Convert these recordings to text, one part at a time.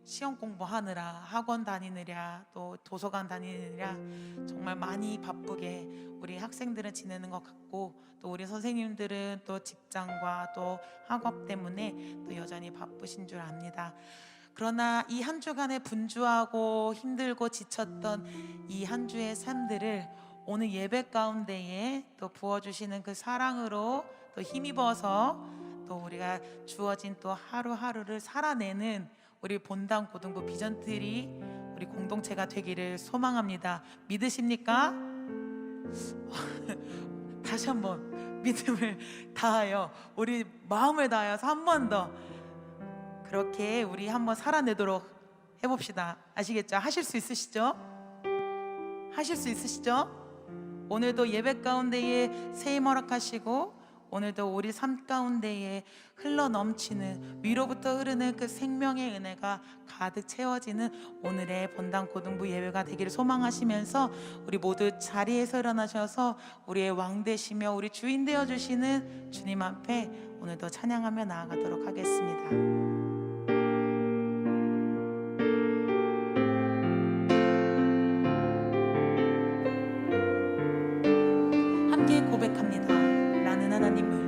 시험 공부하느라 학원 다니느랴 또 도서관 다니느랴 정말 많이 바쁘게 우리 학생들은 지내는 것 같고, 또 우리 선생님들은 또 직장과 또 학업 때문에 또 여전히 바쁘신 줄 압니다. 그러나 이 한 주간에 분주하고 힘들고 지쳤던 이 한 주의 삶들을 오늘 예배 가운데에 또 부어주시는 그 사랑으로 또 힘입어서 또 우리가 주어진 또 하루하루를 살아내는 우리 본당 고등부 비전트리 우리 공동체가 되기를 소망합니다. 믿으십니까? 다시 한번 믿음을 다하여 우리 마음을 다하여서 한 번 더 그렇게 우리 한번 살아내도록 해봅시다. 아시겠죠? 하실 수 있으시죠? 하실 수 있으시죠? 오늘도 예배 가운데에 새 허락하시고, 오늘도 우리 삶 가운데에 흘러 넘치는 위로부터 흐르는 그 생명의 은혜가 가득 채워지는 오늘의 본당 고등부 예배가 되기를 소망하시면서 우리 모두 자리에서 일어나셔서 우리의 왕 되시며 우리 주인 되어 주시는 주님 앞에 오늘도 찬양하며 나아가도록 하겠습니다. 함께 고백합니다. 나는 하나님을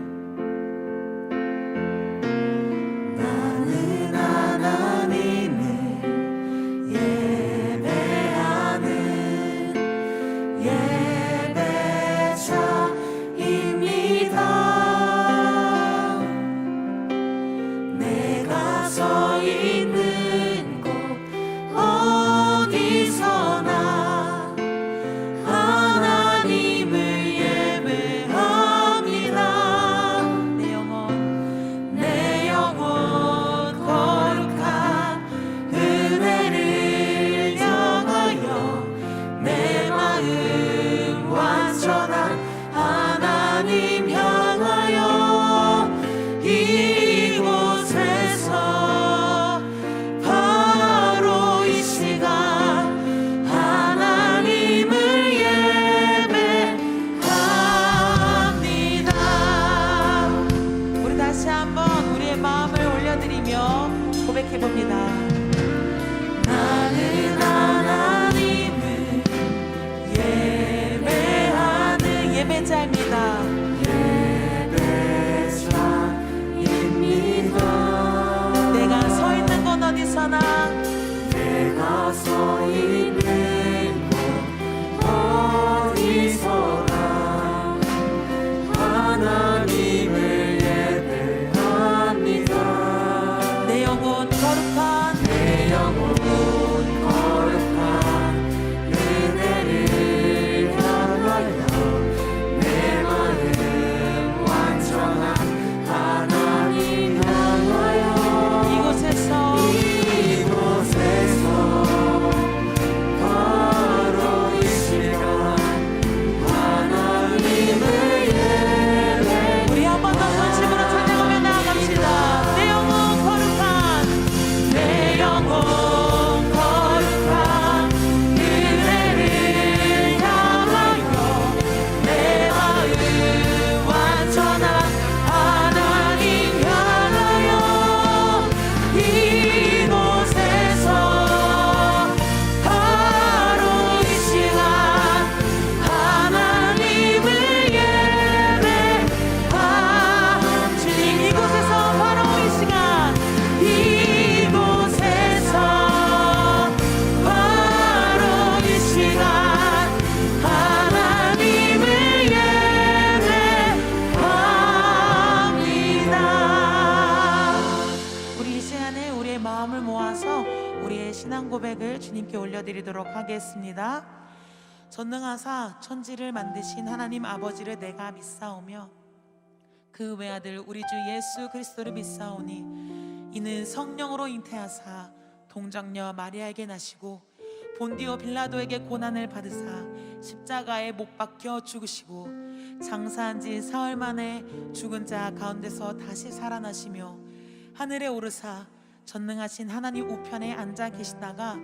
고백해봅니다. 나는 하나님을 예배하는 예배자입니다. 예배자입니다. 내가 서 있는 곳 어디서나, 내가 서 있는 곳 어디서나 하나님을 고백을 주님께 올려드리도록 하겠습니다. 전능하사 천지를 만드신 하나님 아버지를 내가 믿사오며 그 외아들 우리 주 예수 그리스도를 믿사오니 이는 성령으로 잉태하사 동정녀 마리아에게 나시고 본디오 빌라도에게 고난을 받으사 십자가에 못 박혀 죽으시고 장사한 지 사흘 만에 죽은 자 가운데서 다시 살아나시며 하늘에 오르사 전능하신 하나님 우편에 앉아 계시다가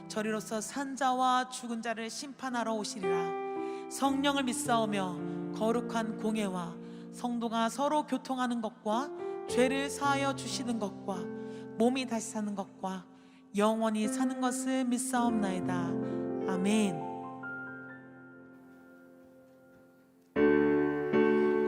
저리로서 산자와 죽은 자를 심판하러 오시리라. 성령을 믿사오며 거룩한 공예와 성도가 서로 교통하는 것과 죄를 사하여 주시는 것과 몸이 다시 사는 것과 영원히 사는 것을 믿사옵나이다. 아멘.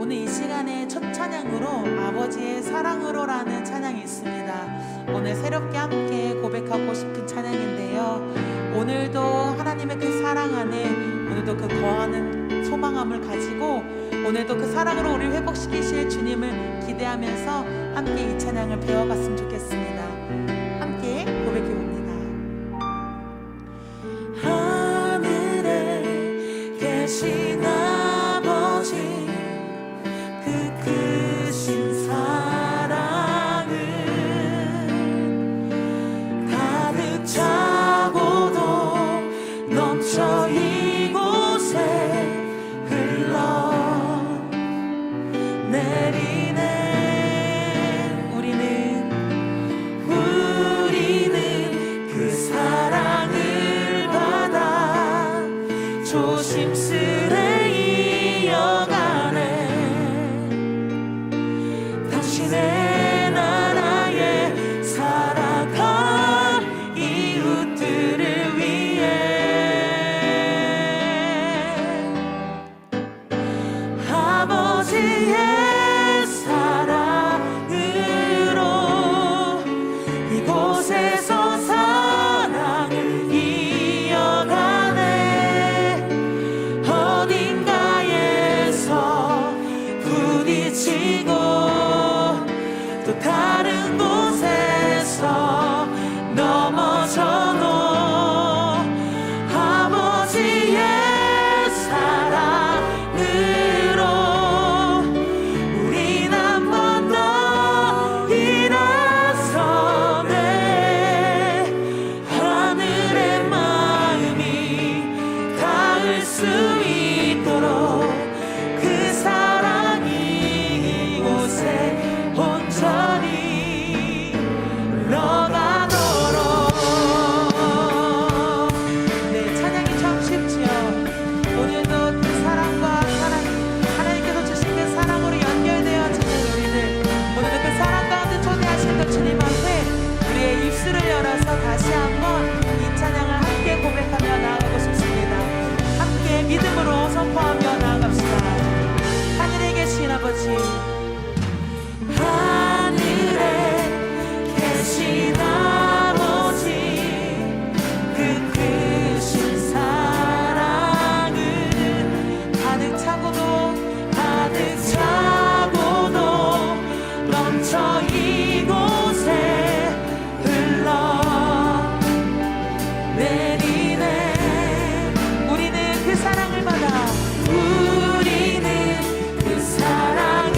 오늘 이 시간에 첫 찬양으로 아버지의 사랑으로라는 찬양이 있습니다. 오늘 새롭게 함께 고백하고 싶은 찬양인데요, 오늘도 하나님의 그 사랑 안에 오늘도 그 거하는 소망함을 가지고 오늘도 그 사랑으로 우리를 회복시키실 주님을 기대하면서 함께 이 찬양을 배워갔으면 좋겠습니다. 함께 고백해봅니다. 하늘에 계신 아버지, 그 크신 사랑은 가득 차고도 넘쳐 이곳에 흘러 내리네. 우리는 그 사랑을 받아 조심스레 이어가네. 당신의 나라에 살아갈 이웃들을 위해 아버지의 사랑으로 이곳에서 사랑을 이어가네. 어딘가에서 부딪히고 또 다른 곳에서 넘어져도 아버지의 사랑으로 우린 한 번 더 일어서네. 하늘의 마음이 닿을 수 있도록 그 사랑이 이곳에 온전히 흘러가도록. 네, 찬양이 참 쉽지요. 오늘도 그 사랑과 하나님께서 주신 그 사랑으로 연결되어지는 우리들, 오늘도 그 사랑 가운데 초대하신 그 주님 앞에 우리의 입술을 열어서 다시 한번 이 찬양을 함께 고백하며 나아가고 싶습니다. 함께 믿음으로 선포하며 나아갑시다. 하늘에 계신 아버지, 하늘에 계신 아버지, 그 크신 사랑은 가득 차고도 넘쳐 이곳에 흘러 내리네. 우리는 그 사랑을 받아, 우리는 그 사랑을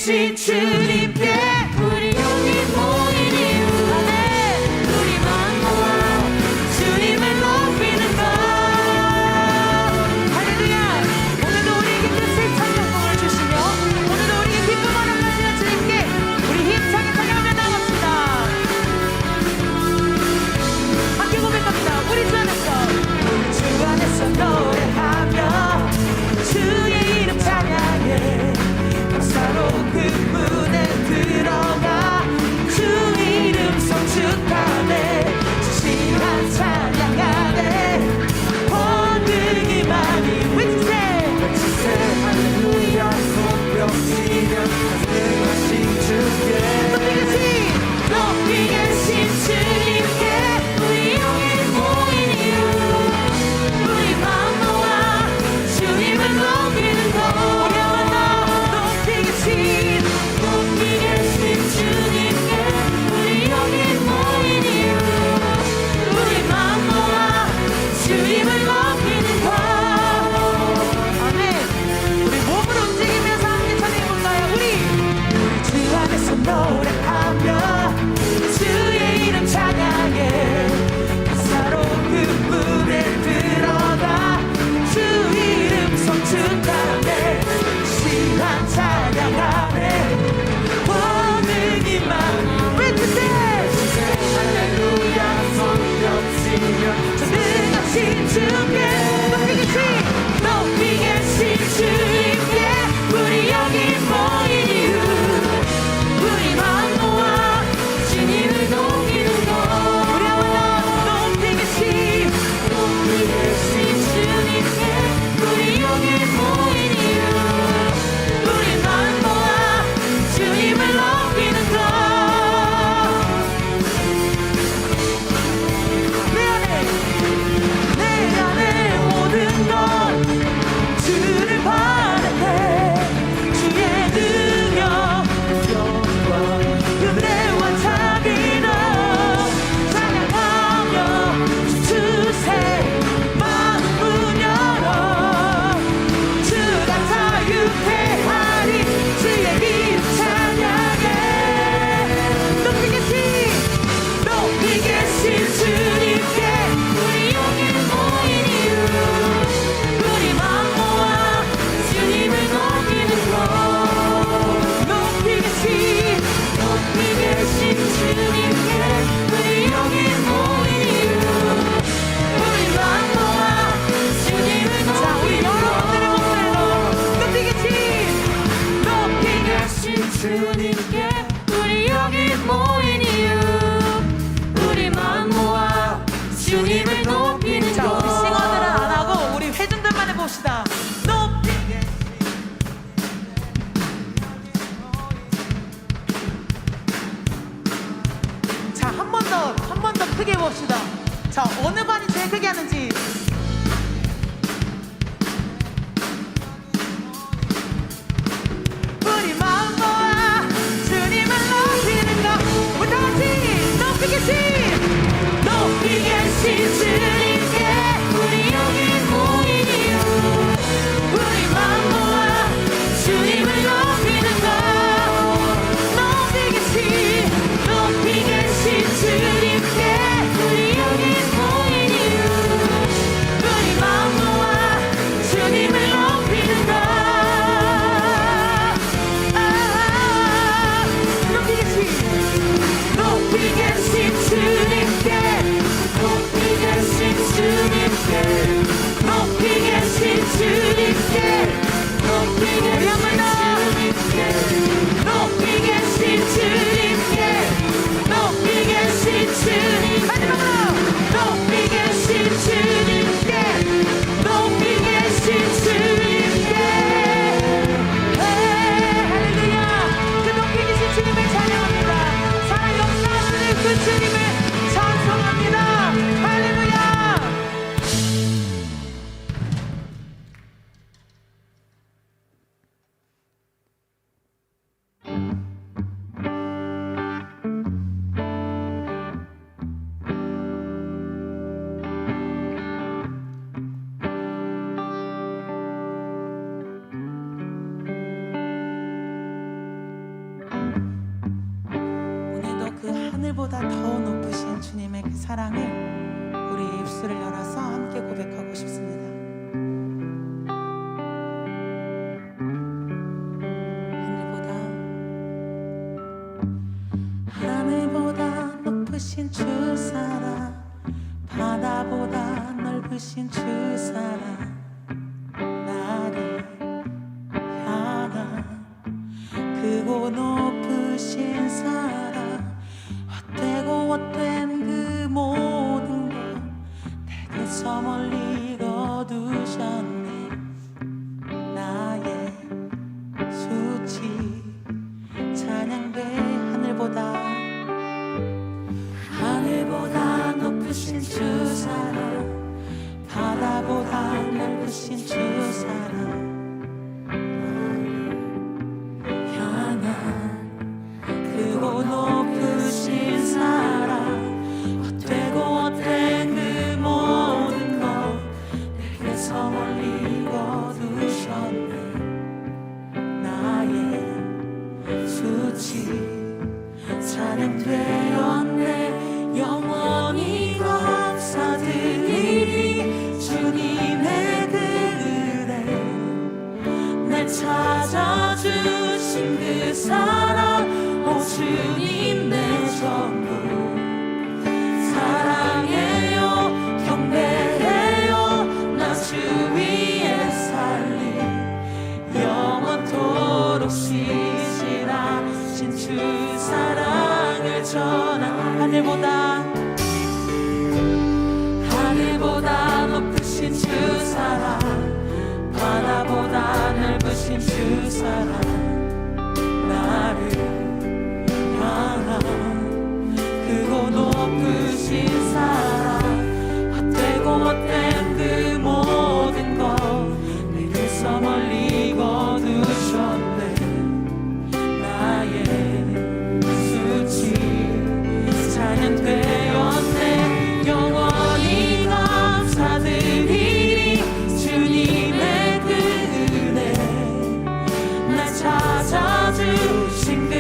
계신 주님께 우리 여기 모인 이유 우리만 모아 주님을 높이는 것. 할렐루야. 오늘도 우리에게 뜻을 찬양을 주시며 오늘도 우리에게 기쁨 얻는 하시는 주님께 우리 힘차게 찬양하며 나갑시다. 함께 고백합니다. 우리 주 안에서 노래하며 주의 이름 찬양해 감사로 그 문에 들어가 주 이름 성축하네 진실한 찬양하네 권능이 많이 외치세 할렐루야 손뼉치며 가능하신 주께 높이 계신 주님께 우리 여기 모인 이유 우리만 모아 주님을 높이는 것. 높이 계신 주님께 우리 여기 모인 이유 우리만 모아 주님을 높이는 것. 아멘. 우리 몸을 움직이면서 함께 찬양해볼까요? 우리 주 안에서 노래하며 주의 이름 찬양해 감사로운 문에 들어가 주 이름 성축하네 신한 찬양하네 권능이 많이 외치세 할렐루야 손뼉치며 전능하신 주께 높이 계신 주님께 우리 여기 모인 이유 우리만 모아 주님을 높이는 것. 우리 한번 높이 계신 주님께 우리 여기 모인 이유 우리만 모아 주님을 높이는 것. 내 안에 모든 것 주를 바라네 주의 능력 영광 은혜와 자비로 찬양하며 주세 마음 열어 주가 자유케 하리 주의 이름 찬양해 높이 계신 주님께 우리 여기 모인 이유 우리만 모아 주님을 높이는 것. 높이 계신 주님께 우리 여기 모인 이유 우리만 모아 주님을 높이는 것. 자, 우리 여러분들의 목소리로 높이 계신 주님께 우리 여기 모인 이유 우리만 모아 주님을 높이는 것. 자, 우리 싱어들은 안 하고 우리 회중들만 해봅시다. 높이 자, 한 번 더 크게 해봅시다. 자, 어느 반이 제일 크게 하는지. 우리만 모아 주님을 높이는 것. 우리 다 같이 높이 계신 주님께 우리 여기 모인 이유 우리만 모아 주님을 높이는 것. 높이 계신 주님께 우리 여기 모인 이유 우리만 모아 주님을 높이는 것. 높이 계신 주님께 높이 계신 주님께 높이 계신 주님께 높이 계신 주님께 높이 계신 주님 마지막으로 높이 계신 주님께 높이 계신 주님께 할렐루야. 그 높이 계신 주님을 찬양합니다. 사랑 역사하시는 그 주님을 찬송합니다. 할렐루야. 하늘보다 더 높으신 주님의 그 사랑을 우리 입술을 열어서 함께 고백하고 싶습니다. 하늘보다 높으신 주 사랑, 바다보다 넓으신 주 사랑, 나를 향한 크고 높으신 사랑, 헛되고 헛된 그 모든 것 내게서 멀리 거두셨네. 나의 수치 찬양돼. 하늘보다 높으신 주 사랑, 바다보다 넓으신 주 사랑, 나를 향한 크고 높으신 사랑, 헛되고 헛된 그 모든 것 내게서 멀리 거두셨네. 나의 수치 찬양되었네. 영원히 감사드리리 주님의 그 은혜, 날 찾아주신 그 사랑, 오 주님 내 전부 사랑해요 경배해요. 나 주 위에 살리 영원토록 신실하신 주 사랑을 전한. 하늘보다 높으신 주 사랑, 바다보다 넓으신 주 사랑, 나를 향한 크고 높으신 사랑, 헛되고 헛된 그 모든 것 내게서 멀리 거두셨네. 나의 수치 찬양되었네. 영원히 감사드리리 주님의 그 은혜, 날 찾아주신 그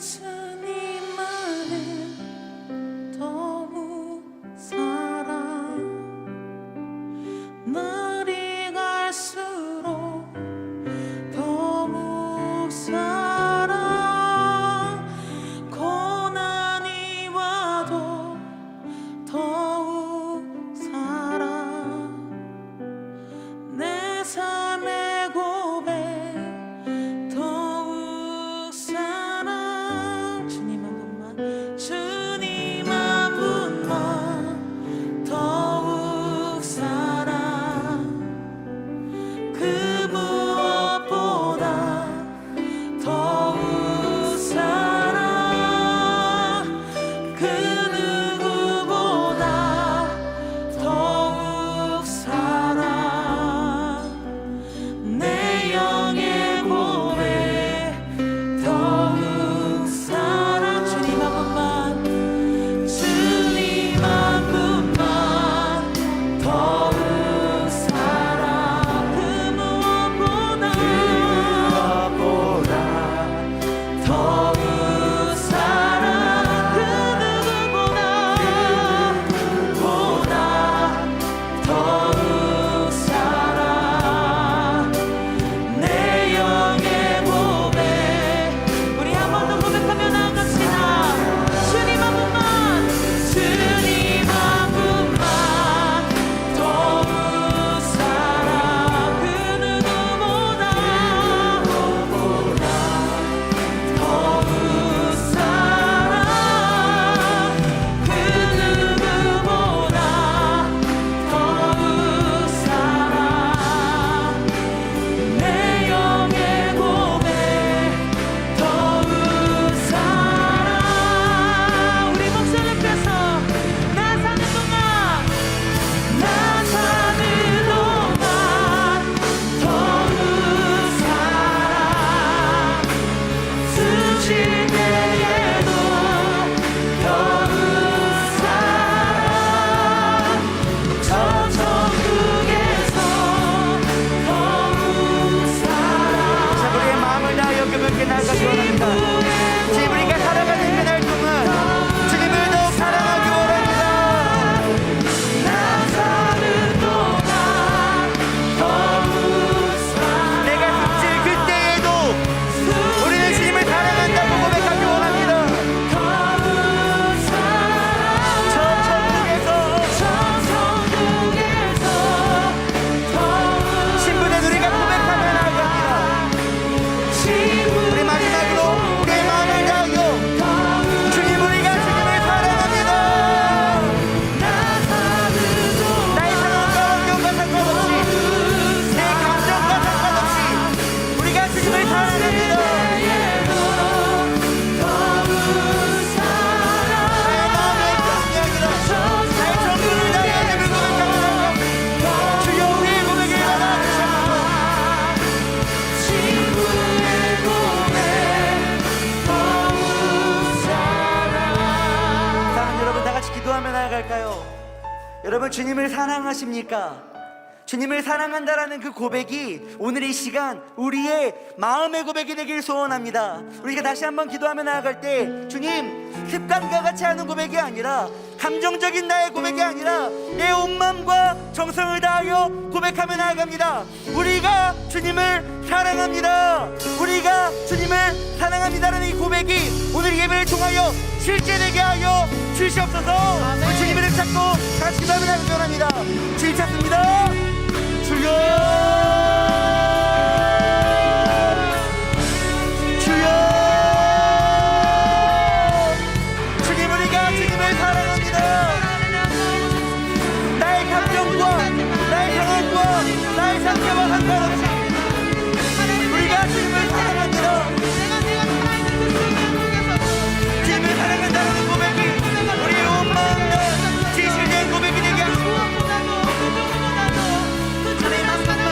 주님만을 더욱 사랑 날이 갈수록 더욱 사랑 고난이 와도 더욱 사랑 내 삶의 고백 더욱 사랑 주님 한 분만 주님 한 분만 더욱 사랑 그 무엇보다 더욱 사랑 그 누구보다 더욱 사랑 내 영의 고백 더욱 사랑 주님 한 분만 주님 한 분만 더욱 사랑 그 무엇보다 더욱 사랑 그 누구보다 더욱 사랑 내 영의 고백 우리 한 번 더 고백하며 나아갑시다 주님 한 분만 주님 한 분만 더욱 사랑 그 누구보다 더욱 사랑 그 누구보다 더욱 사랑 내 영의 고백 더욱 사랑 우리 목소리 높여서 나 사는 동안 더욱 사랑 숨쉴 때에도 더욱 사랑 저 천국에서 더욱 사랑 자, 우리의 마음을 다하여 그분께 나아가기 원합니다. 주님, 우리가 살아가는 그날 동안 주님을 더욱 사랑하기 원합니다. 나 사는 동안 더욱 사랑 내가 숨질 그때에도 우리는 주님을 사랑한다고 고백하기 원합니다. 더욱 사랑 저 천국에서 천국에서 더욱 신부된 우리가 고백하며 나아갑니다. 우리 마지막으로 우리의 마음을 다하여 주님, 우리가 주님을 사랑합니다. 나의 상황과 환경과 상관없이 내 감정과 상관없이 우리가 주님을 사랑합니다. 나의 마음의 평이 아니라 나의 전부를 다해 주님을 고백합니다. 주여, 우리의 고백을 받아주셔서 사랑하는 여러분, 다 같이 기도하며 나아갈까요? 여러분, 주님을 사랑하십니까? 주님을 사랑한다라는 그 고백이 오늘 이 시간 우리의 마음의 고백이 되길 소원합니다. 우리가 다시 한번 기도하며 나아갈 때 주님, 습관과 같이 하는 고백이 아니라 감정적인 나의 고백이 아니라 내 온 마음과 정성을 다하여 고백하며 나아갑니다. 우리가 주님을 사랑합니다. 우리가 주님을 사랑합니다라는 이 고백이 오늘 예배를 통하여 실제되게 하여 주시옵소서. 우리 주님을 찾고 같이 기도하며 나아가기 원합니다. 주님 찾습니다. 주여, 주여, 주님, 우리가 주님을 사랑합니다. 나의 감정과 나의 상황과 나의 상태와 상관없이 우리가 주님을 사랑합니다. 주님을 사랑한다는 고백이 우리의 온 마음과 진실된 고백이 되게 하시고 주님 한 분만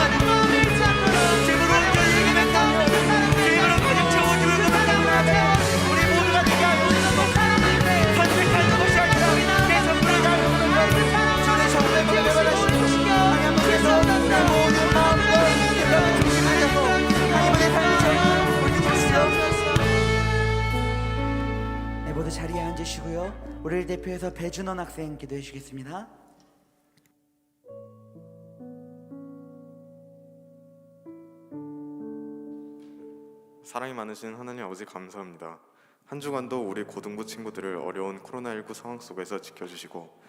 이어서 우리를 대표해서 배준원 학생 기도해 주시겠습니다. 사랑이 많으신 하나님 아버지 감사합니다. 한 주간도 우리 고등부 친구들을 어려운 코로나19 상황 속에서 지켜주시고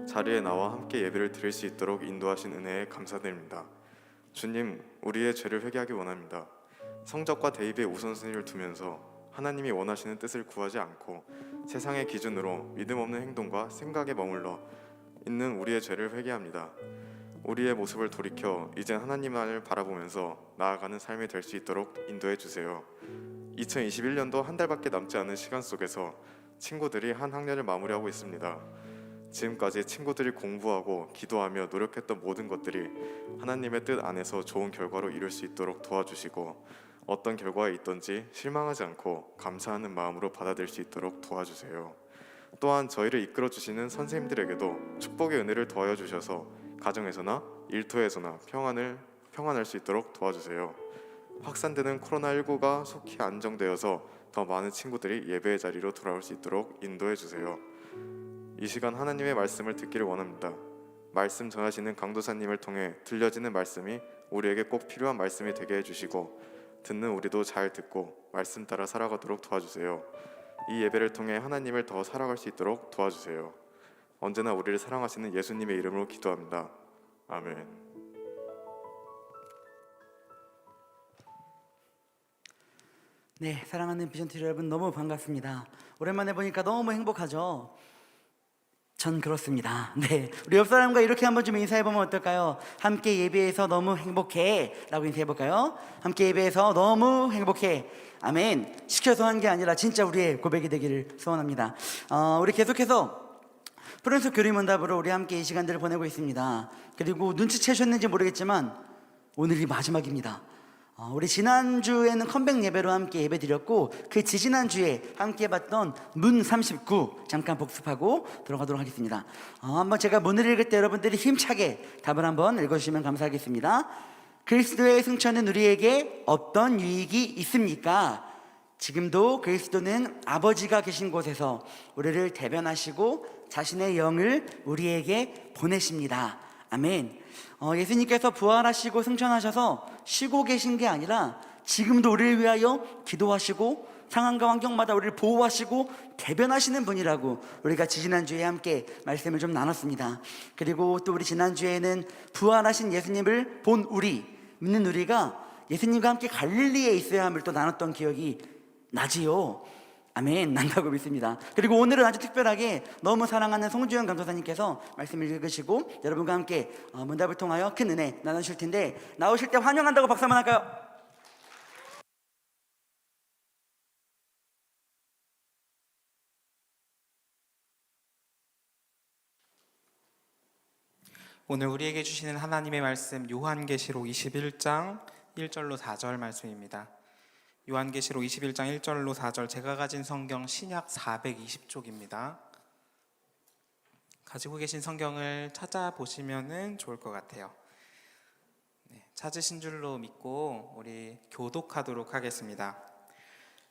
자리에 나와 함께 예배를 드릴 수 있도록 인도하신 은혜에 감사드립니다. 주님, 우리의 죄를 회개하기 원합니다. 성적과 대입의 우선순위를 두면서 하나님이 원하시는 뜻을 구하지 않고 세상의 기준으로 믿음 없는 행동과 생각에 머물러 있는 우리의 죄를 회개합니다. 우리의 모습을 돌이켜 이젠 하나님만을 바라보면서 나아가는 삶이 될 수 있도록 인도해 주세요. 2021년도 한 달밖에 남지 않은 시간 속에서 친구들이 한 학년을 마무리하고 있습니다. 지금까지 친구들이 공부하고 기도하며 노력했던 모든 것들이 하나님의 뜻 안에서 좋은 결과로 이룰 수 있도록 도와주시고 어떤 결과가 있든지 실망하지 않고 감사하는 마음으로 받아들일 수 있도록 도와주세요. 또한 저희를 이끌어 주시는 선생님들에게도 축복의 은혜를 더하여 주셔서 가정에서나 일터에서나 평안할 수 있도록 도와주세요. 확산되는 코로나19가 속히 안정되어서 더 많은 친구들이 예배의 자리로 돌아올 수 있도록 인도해 주세요. 이 시간 하나님의 말씀을 듣기를 원합니다. 말씀 전하시는 강도사님을 통해 들려지는 말씀이 우리에게 꼭 필요한 말씀이 되게 해주시고 듣는 우리도 잘 듣고 말씀 따라 살아가도록 도와주세요. 이 예배를 통해 하나님을 더 살아갈 수 있도록 도와주세요. 언제나 우리를 사랑하시는 예수님의 이름으로 기도합니다. 아멘. 네, 사랑하는 비전TV 여러분, 너무 반갑습니다. 오랜만에 보니까 너무 행복하죠? 전 그렇습니다. 네, 우리 옆 사람과 이렇게 한번 좀 인사해보면 어떨까요? 함께 예배해서 너무 행복해 라고 인사해볼까요? 함께 예배해서 너무 행복해. 아멘. 시켜서 한 게 아니라 진짜 우리의 고백이 되기를 소원합니다. 우리 계속해서 프랑스 교리문답으로 우리 함께 이 시간들을 보내고 있습니다. 그리고 눈치채셨는지 모르겠지만 오늘이 마지막입니다. 우리 지난주에는 컴백 예배로 함께 예배 드렸고 그 지지난주에 함께 봤던 문 39 잠깐 복습하고 들어가도록 하겠습니다. 한번 제가 문을 읽을 때 여러분들이 힘차게 답을 한번 읽어주시면 감사하겠습니다. 그리스도의 승천은 우리에게 어떤 유익이 있습니까? 지금도 그리스도는 아버지가 계신 곳에서 우리를 대변하시고 자신의 영을 우리에게 보내십니다. 아멘. 예수님께서 부활하시고 승천하셔서 쉬고 계신 게 아니라 지금도 우리를 위하여 기도하시고 상황과 환경마다 우리를 보호하시고 대변하시는 분이라고 우리가 지난주에 함께 말씀을 좀 나눴습니다. 그리고 또 우리 지난주에는 부활하신 예수님을 본 우리, 믿는 우리가 예수님과 함께 갈릴리에 있어야 함을 또 나눴던 기억이 나지요. 아멘. 난다고 믿습니다. 그리고 오늘은 아주 특별하게 너무 사랑하는 송주영 강도사님께서 말씀을 읽으시고 여러분과 함께 문답을 통하여 큰 은혜 나누실 텐데 나오실 때 환영한다고 박수 한번 할까요? 오늘 우리에게 주시는 하나님의 말씀 요한계시록 21장 1절로 4절 말씀입니다. 요한계시록 21장 1절로 4절, 제가 가진 성경 신약 420쪽입니다. 가지고 계신 성경을 찾아보시면 좋을 것 같아요. 찾으신 줄로 믿고 우리 교독하도록 하겠습니다.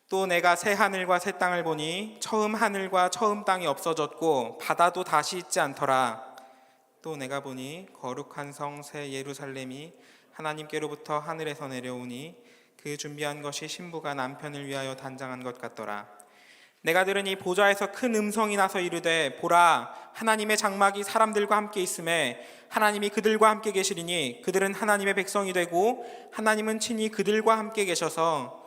또 내가 새 하늘과 새 땅을 보니 처음 하늘과 처음 땅이 없어졌고 바다도 다시 있지 않더라. 또 내가 보니 거룩한 성 새 예루살렘이 하나님께로부터 하늘에서 내려오니 그 준비한 것이 신부가 남편을 위하여 단장한 것 같더라. 내가 들으니 보좌에서 큰 음성이 나서 이르되 보라, 하나님의 장막이 사람들과 함께 있음에 하나님이 그들과 함께 계시리니 그들은 하나님의 백성이 되고 하나님은 친히 그들과 함께 계셔서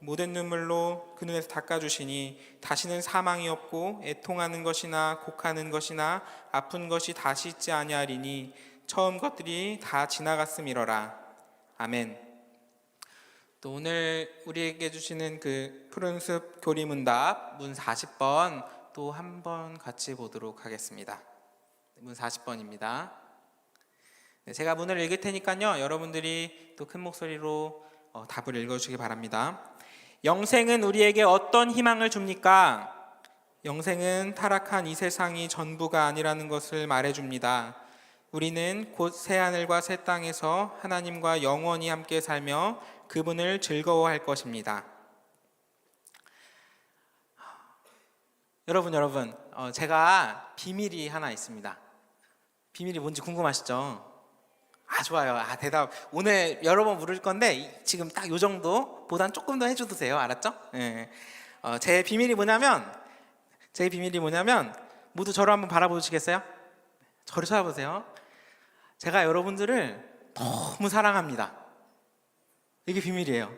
모든 눈물로 그 눈에서 닦아주시니 다시는 사망이 없고 애통하는 것이나 곡하는 것이나 아픈 것이 다시 있지 아니하리니 처음 것들이 다 지나갔음이러라. 아멘. 또 오늘 우리에게 주시는 그 푸른숲 교리문답 문 40번 또 한 번 같이 보도록 하겠습니다. 문 40번입니다. 제가 문을 읽을 테니까요, 여러분들이 또 큰 목소리로 답을 읽어주시기 바랍니다. 영생은 우리에게 어떤 희망을 줍니까? 영생은 타락한 이 세상이 전부가 아니라는 것을 말해줍니다. 우리는 곧 새하늘과 새 땅에서 하나님과 영원히 함께 살며 그분을 즐거워할 것입니다. 여러분, 제가 비밀이 하나 있습니다. 비밀이 뭔지 궁금하시죠? 좋아요. 대답. 오늘 여러 번 물을 건데 지금 딱 요 정도보단 조금 더 해주세요. 알았죠? 예. 제 비밀이 뭐냐면 모두 저를 한번 바라보시겠어요? 저를 쳐다보세요. 제가 여러분들을 너무 사랑합니다. 이게 비밀이에요.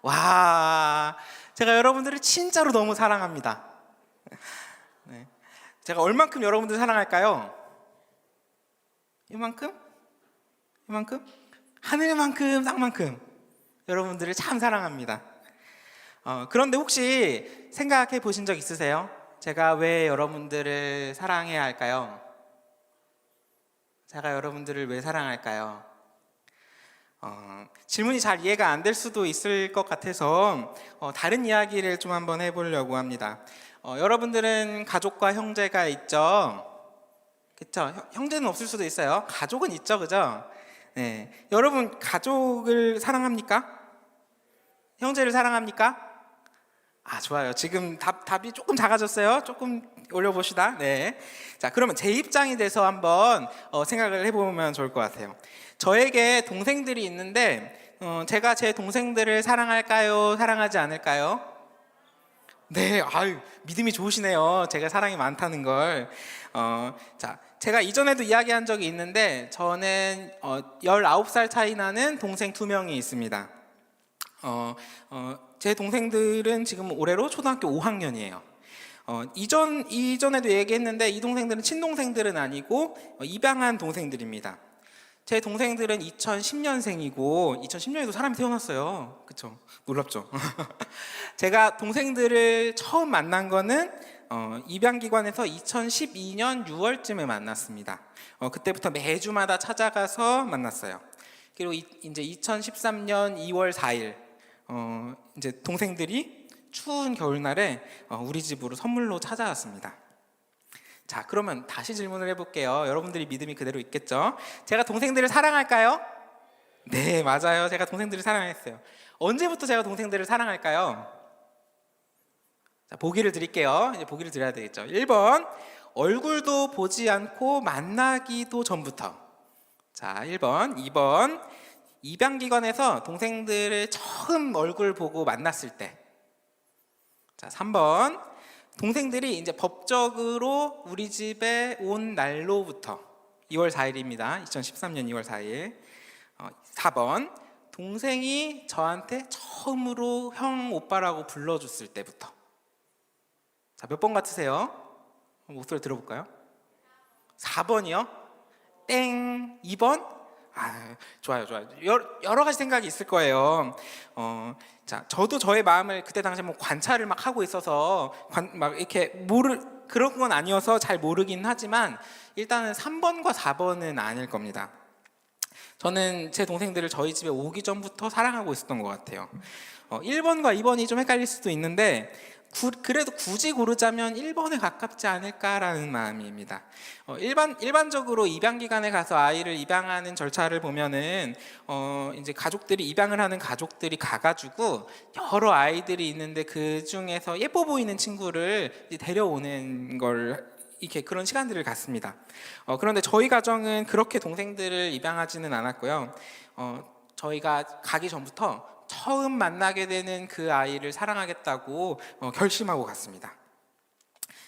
와, 제가 여러분들을 진짜로 너무 사랑합니다. 네. 제가 얼만큼 여러분들 사랑할까요? 이만큼? 하늘만큼, 땅만큼 여러분들을 참 사랑합니다. 그런데 혹시 생각해 보신 적 있으세요? 제가 왜 여러분들을 사랑해야 할까요? 제가 여러분들을 왜 사랑할까요? 질문이 잘 이해가 안 될 수도 있을 것 같아서 다른 이야기를 좀 한번 해보려고 합니다. 여러분들은 가족과 형제가 있죠? 그렇죠? 형제는 없을 수도 있어요. 가족은 있죠, 그죠? 네. 여러분 가족을 사랑합니까? 형제를 사랑합니까? 좋아요. 지금 답이 조금 작아졌어요. 조금 올려봅시다. 네. 자, 그러면 제 입장이 돼서 한번 생각을 해보면 좋을 것 같아요. 저에게 동생들이 있는데 제가 제 동생들을 사랑할까요? 사랑하지 않을까요? 네, 믿음이 좋으시네요. 제가 사랑이 많다는 걸. 자, 제가 이전에도 이야기한 적이 있는데 저는 19살 차이 나는 동생 2명이 있습니다. 제 동생들은 지금 올해로 초등학교 5학년이에요. 이전에도 얘기했는데 이 동생들은 친동생들은 아니고 입양한 동생들입니다. 제 동생들은 2010년생이고 2010년에도 사람이 태어났어요. 그쵸? 놀랍죠? 제가 동생들을 처음 만난 거는 입양기관에서 2012년 6월쯤에 만났습니다. 그때부터 매주마다 찾아가서 만났어요. 그리고 이제 2013년 2월 4일 이제 동생들이 추운 겨울날에 우리 집으로 선물로 찾아왔습니다. 자, 그러면 다시 질문을 해볼게요. 여러분들이 믿음이 그대로 있겠죠? 제가 동생들을 사랑할까요? 네, 맞아요. 제가 동생들을 사랑했어요. 언제부터 제가 동생들을 사랑할까요? 자, 보기를 드릴게요. 이제 보기를 드려야 되겠죠. 1번, 얼굴도 보지 않고 만나기도 전부터. 자, 1번. 2번, 입양기관에서 동생들을 처음 얼굴 보고 만났을 때. 자, 3번, 동생들이 이제 법적으로 우리 집에 온 날로부터 2월 4일입니다. 2013년 2월 4일. 4번, 동생이 저한테 처음으로 형, 오빠라고 불러줬을 때부터. 자, 몇 번 같으세요? 목소리 들어볼까요? 4번이요? 땡. 2번? 좋아요. 여러 가지 생각이 있을 거예요. 자, 저도 저의 마음을 그때 당시에 관찰을 막 하고 있어서 막 이렇게 그런 건 아니어서 잘 모르긴 하지만 일단은 3번과 4번은 아닐 겁니다. 저는 제 동생들을 저희 집에 오기 전부터 사랑하고 있었던 것 같아요. 1번과 2번이 좀 헷갈릴 수도 있는데 그래도 굳이 고르자면 1번에 가깝지 않을까라는 마음입니다. 일반적으로 입양기관에 가서 아이를 입양하는 절차를 보면은 이제 가족들이 입양을 하는 가족들이 가가지고 여러 아이들이 있는데 그 중에서 예뻐 보이는 친구를 이제 데려오는 걸 이렇게 그런 시간들을 갖습니다. 그런데 저희 가정은 그렇게 동생들을 입양하지는 않았고요. 저희가 가기 전부터 처음 만나게 되는 그 아이를 사랑하겠다고 결심하고 갔습니다.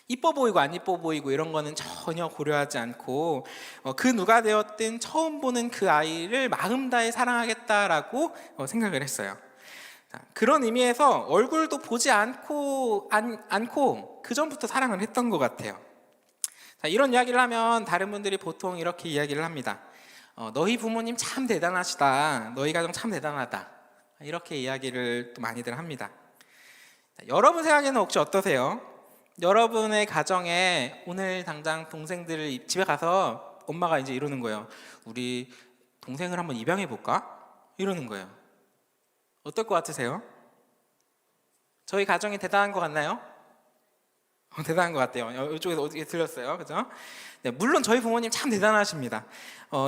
이뻐 보이고 안 이뻐 보이고 이런 거는 전혀 고려하지 않고 그 누가 되었든 처음 보는 그 아이를 마음 다해 사랑하겠다라고 생각을 했어요. 그런 의미에서 얼굴도 보지 않고 그 전부터 사랑을 했던 것 같아요. 자, 이런 이야기를 하면 다른 분들이 보통 이렇게 이야기를 합니다. 너희 부모님 참 대단하시다. 너희 가정 참 대단하다. 이렇게 이야기를 또 많이들 합니다. 자, 여러분 생각에는 혹시 어떠세요? 여러분의 가정에 오늘 당장 동생들을 집에 가서 엄마가 이제 이러는 거예요. 우리 동생을 한번 입양해 볼까? 이러는 거예요. 어떨 것 같으세요? 저희 가정이 대단한 것 같나요? 대단한 것 같아요. 이쪽에서 어떻게 들렸어요, 그죠? 네, 물론 저희 부모님 참 대단하십니다.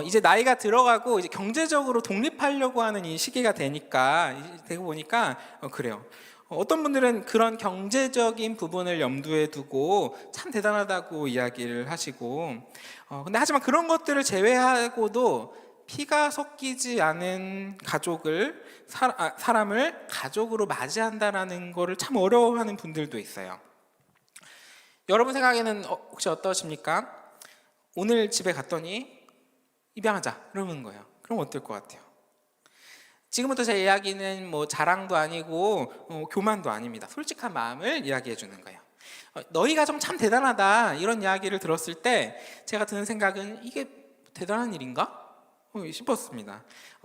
이제 나이가 들어가고 이제 경제적으로 독립하려고 하는 이 시기가 되고 보니까 그래요. 어떤 분들은 그런 경제적인 부분을 염두에 두고 참 대단하다고 이야기를 하시고, 근데 하지만 그런 것들을 제외하고도 피가 섞이지 않은 가족을 사람을 가족으로 맞이한다라는 거를 참 어려워하는 분들도 있어요. 여러분 생각에는 혹시 어떠십니까? 오늘 집에 갔더니 입양하자 이러는 거예요. 그럼 어떨 것 같아요? 지금부터 제 이야기는 뭐 자랑도 아니고 교만도 아닙니다. 솔직한 마음을 이야기해 주는 거예요. 너희 가정 참 대단하다 이런 이야기를 들었을 때 제가 드는 생각은 이게 대단한 일인가? 싶었습니다.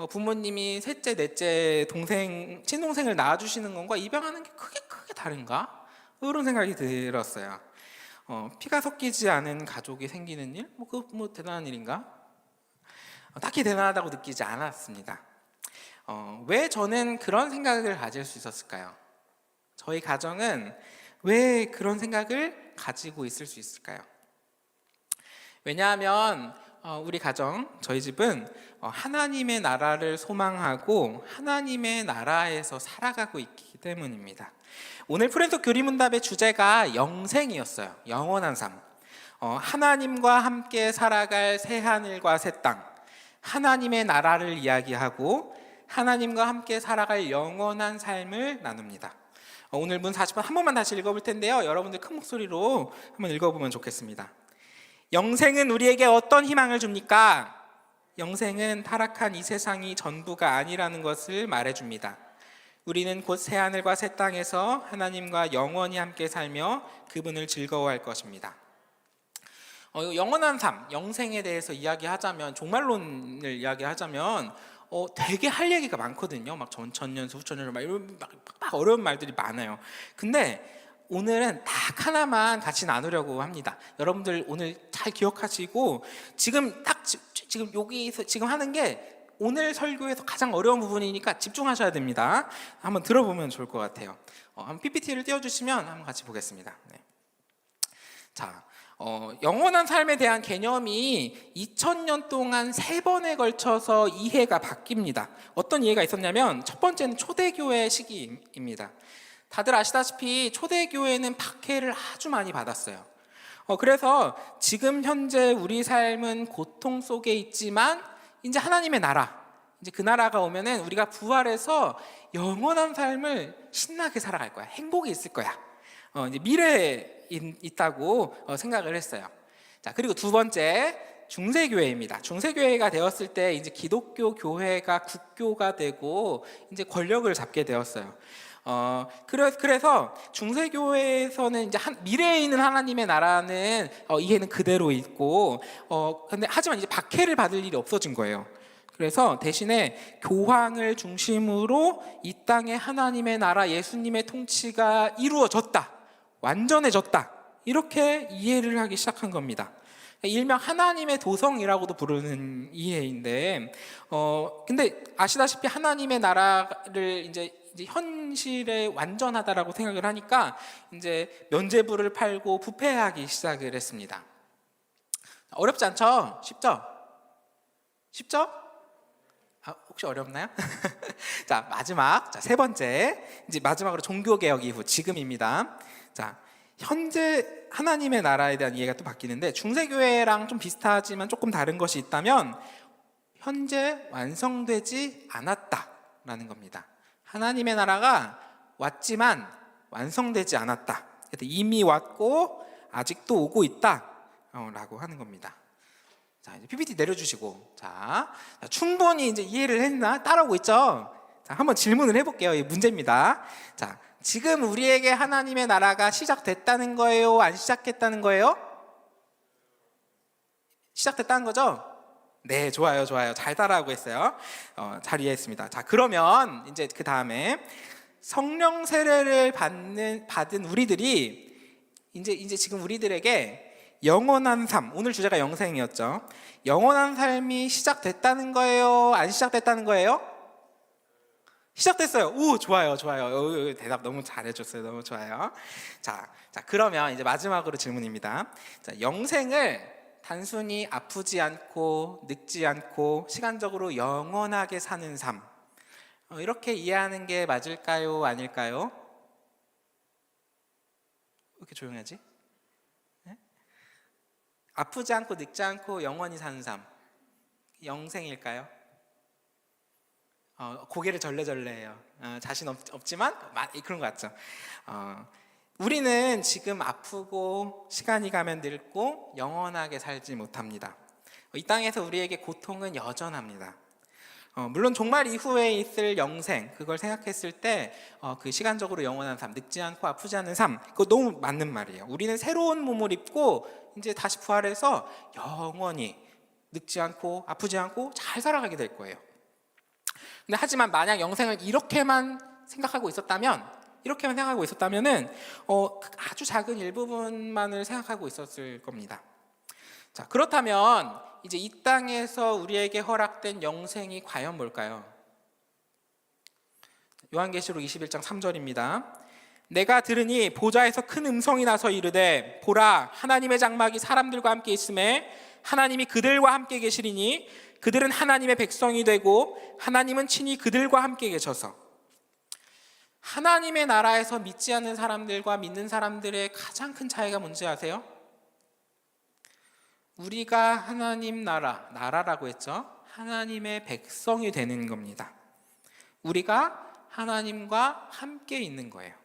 부모님이 셋째, 넷째 동생, 친동생을 낳아주시는 것과 입양하는 게 크게 다른가? 이런 생각이 들었어요. 피가 섞이지 않은 가족이 생기는 일? 뭐 대단한 일인가? 딱히 대단하다고 느끼지 않았습니다. 왜 저는 그런 생각을 가질 수 있었을까요? 저희 가정은 왜 그런 생각을 가지고 있을 수 있을까요? 왜냐하면 우리 가정, 저희 집은 하나님의 나라를 소망하고 하나님의 나라에서 살아가고 있기 때문입니다. 오늘 프렌토 교리문답의 주제가 영생이었어요. 영원한 삶. 하나님과 함께 살아갈 새하늘과 새 땅, 하나님의 나라를 이야기하고 하나님과 함께 살아갈 영원한 삶을 나눕니다. 오늘 문 40번 한 번만 다시 읽어볼 텐데요. 여러분들 큰 목소리로 한번 읽어보면 좋겠습니다. 영생은 우리에게 어떤 희망을 줍니까? 영생은 타락한 이 세상이 전부가 아니라는 것을 말해줍니다. 우리는 곧 새하늘과 새 땅에서 하나님과 영원히 함께 살며 그분을 즐거워할 것입니다. 영원한 삶, 영생에 대해서 이야기하자면, 종말론을 이야기하자면 되게 할 얘기가 많거든요. 막 전천년수, 후천년수 막 어려운 말들이 많아요. 근데 오늘은 딱 하나만 같이 나누려고 합니다. 여러분들 오늘 잘 기억하시고 지금 여기서 지금 하는 게 오늘 설교에서 가장 어려운 부분이니까 집중하셔야 됩니다. 한번 들어보면 좋을 것 같아요. 한번 PPT를 띄워주시면 한번 같이 보겠습니다. 네. 자, 영원한 삶에 대한 개념이 2000년 동안 3번에 걸쳐서 이해가 바뀝니다. 어떤 이해가 있었냐면 첫 번째는 초대교회 시기입니다. 다들 아시다시피 초대교회는 박해를 아주 많이 받았어요. 그래서 지금 현재 우리 삶은 고통 속에 있지만 이제 하나님의 나라, 이제 그 나라가 오면은 우리가 부활해서 영원한 삶을 신나게 살아갈 거야. 행복이 있을 거야. 이제 미래에 있다고 생각을 했어요. 자, 그리고 두 번째 중세교회입니다. 중세교회가 되었을 때 이제 기독교 교회가 국교가 되고 이제 권력을 잡게 되었어요. 그래서 중세교회에서는 이제 미래에 있는 하나님의 나라는 이해는 그대로 있고, 근데 하지만 이제 박해를 받을 일이 없어진 거예요. 그래서 대신에 교황을 중심으로 이 땅에 하나님의 나라, 예수님의 통치가 이루어졌다, 완전해졌다, 이렇게 이해를 하기 시작한 겁니다. 일명 하나님의 도성이라고도 부르는 이해인데, 근데 아시다시피 하나님의 나라를 이제 현실에 완전하다라고 생각을 하니까 이제 면죄부를 팔고 부패하기 시작을 했습니다. 어렵지 않죠? 쉽죠? 쉽죠? 혹시 어렵나요? 자, 마지막, 세 번째, 이제 마지막으로 종교개혁 이후 지금입니다. 자, 현재 하나님의 나라에 대한 이해가 또 바뀌는데, 중세교회랑 좀 비슷하지만 조금 다른 것이 있다면 현재 완성되지 않았다라는 겁니다. 하나님의 나라가 왔지만 완성되지 않았다. 이미 왔고 아직도 오고 있다 라고 하는 겁니다. 자, 이제 PPT 내려주시고, 자, 충분히 이제 이해를 했나? 따라오고 있죠? 자, 한번 질문을 해볼게요. 이 문제입니다. 자, 지금 우리에게 하나님의 나라가 시작됐다는 거예요? 안 시작했다는 거예요? 시작됐다는 거죠? 네, 좋아요. 잘 따라하고 있어요. 잘 이해했습니다. 자, 그러면 이제 그 다음에 성령 세례를 받은 우리들이 이제 지금 우리들에게 영원한 삶, 오늘 주제가 영생이었죠. 영원한 삶이 시작됐다는 거예요? 안 시작됐다는 거예요? 시작됐어요. 오, 좋아요. 대답 너무 잘해줬어요. 너무 좋아요. 자, 그러면 이제 마지막으로 질문입니다. 자, 영생을 단순히 아프지 않고 늙지 않고 시간적으로 영원하게 사는 삶, 이렇게 이해하는 게 맞을까요? 아닐까요? 이렇게 조용하지? 네? 아프지 않고 늙지 않고 영원히 사는 삶, 영생일까요? 고개를 절레절레해요. 자신 없지만 그런 것 같죠. 우리는 지금 아프고 시간이 가면 늙고 영원하게 살지 못합니다. 이 땅에서 우리에게 고통은 여전합니다. 물론 종말 이후에 있을 영생, 그걸 생각했을 때 그 시간적으로 영원한 삶, 늙지 않고 아프지 않은 삶, 그거 너무 맞는 말이에요. 우리는 새로운 몸을 입고 이제 다시 부활해서 영원히 늙지 않고 아프지 않고 잘 살아가게 될 거예요. 근데 하지만 만약 영생을 이렇게만 생각하고 있었다면은 아주 작은 일부분만을 생각하고 있었을 겁니다. 자, 그렇다면 이제 이 땅에서 우리에게 허락된 영생이 과연 뭘까요? 요한계시록 21장 3절입니다. 내가 들으니 보좌에서 큰 음성이 나서 이르되 보라 하나님의 장막이 사람들과 함께 있음에 하나님이 그들과 함께 계시리니 그들은 하나님의 백성이 되고 하나님은 친히 그들과 함께 계셔서. 하나님의 나라에서 믿지 않는 사람들과 믿는 사람들의 가장 큰 차이가 뭔지 아세요? 우리가 하나님 나라라고 했죠. 하나님의 백성이 되는 겁니다. 우리가 하나님과 함께 있는 거예요.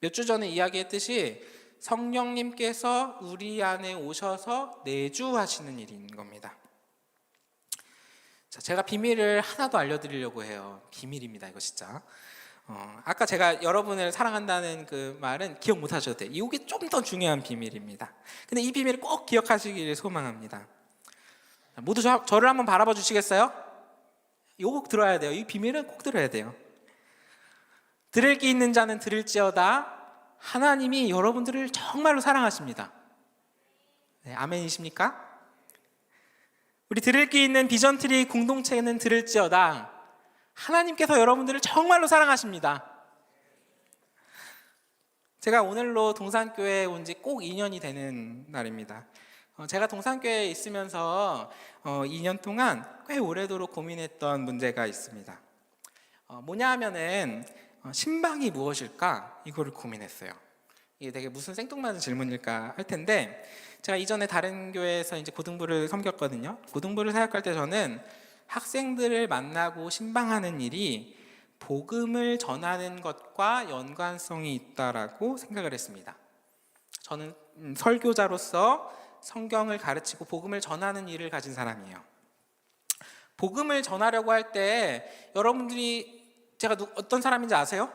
몇 주 전에 이야기했듯이 성령님께서 우리 안에 오셔서 내주하시는 일인 겁니다. 자, 제가 비밀을 하나 더 알려드리려고 해요. 비밀입니다, 이거 진짜. 아까 제가 여러분을 사랑한다는 그 말은 기억 못 하셔도 돼요. 이게 좀 더 중요한 비밀입니다. 근데 이 비밀을 꼭 기억하시기를 소망합니다. 모두 저를 한번 바라봐 주시겠어요? 이거 꼭 들어야 돼요. 이 비밀은 꼭 들어야 돼요. 들을 귀 있는 자는 들을지어다. 하나님이 여러분들을 정말로 사랑하십니다. 네, 아멘이십니까? 우리 들을 귀 있는 비전트리 공동체는 들을지어다. 하나님께서 여러분들을 정말로 사랑하십니다. 제가 오늘로 동산교회에 온 지 꼭 2년이 되는 날입니다. 제가 동산교회에 있으면서 2년 동안 꽤 오래도록 고민했던 문제가 있습니다. 뭐냐 하면은 신방이 무엇일까? 이거를 고민했어요. 이게 되게 무슨 생뚱맞은 질문일까 할 텐데, 제가 이전에 다른 교회에서 이제 고등부를 섬겼거든요. 고등부를 사역할 때 저는 학생들을 만나고 신방하는 일이 복음을 전하는 것과 연관성이 있다라고 생각을 했습니다. 저는 설교자로서 성경을 가르치고 복음을 전하는 일을 가진 사람이에요. 복음을 전하려고 할 때 여러분들이 제가 어떤 사람인지 아세요?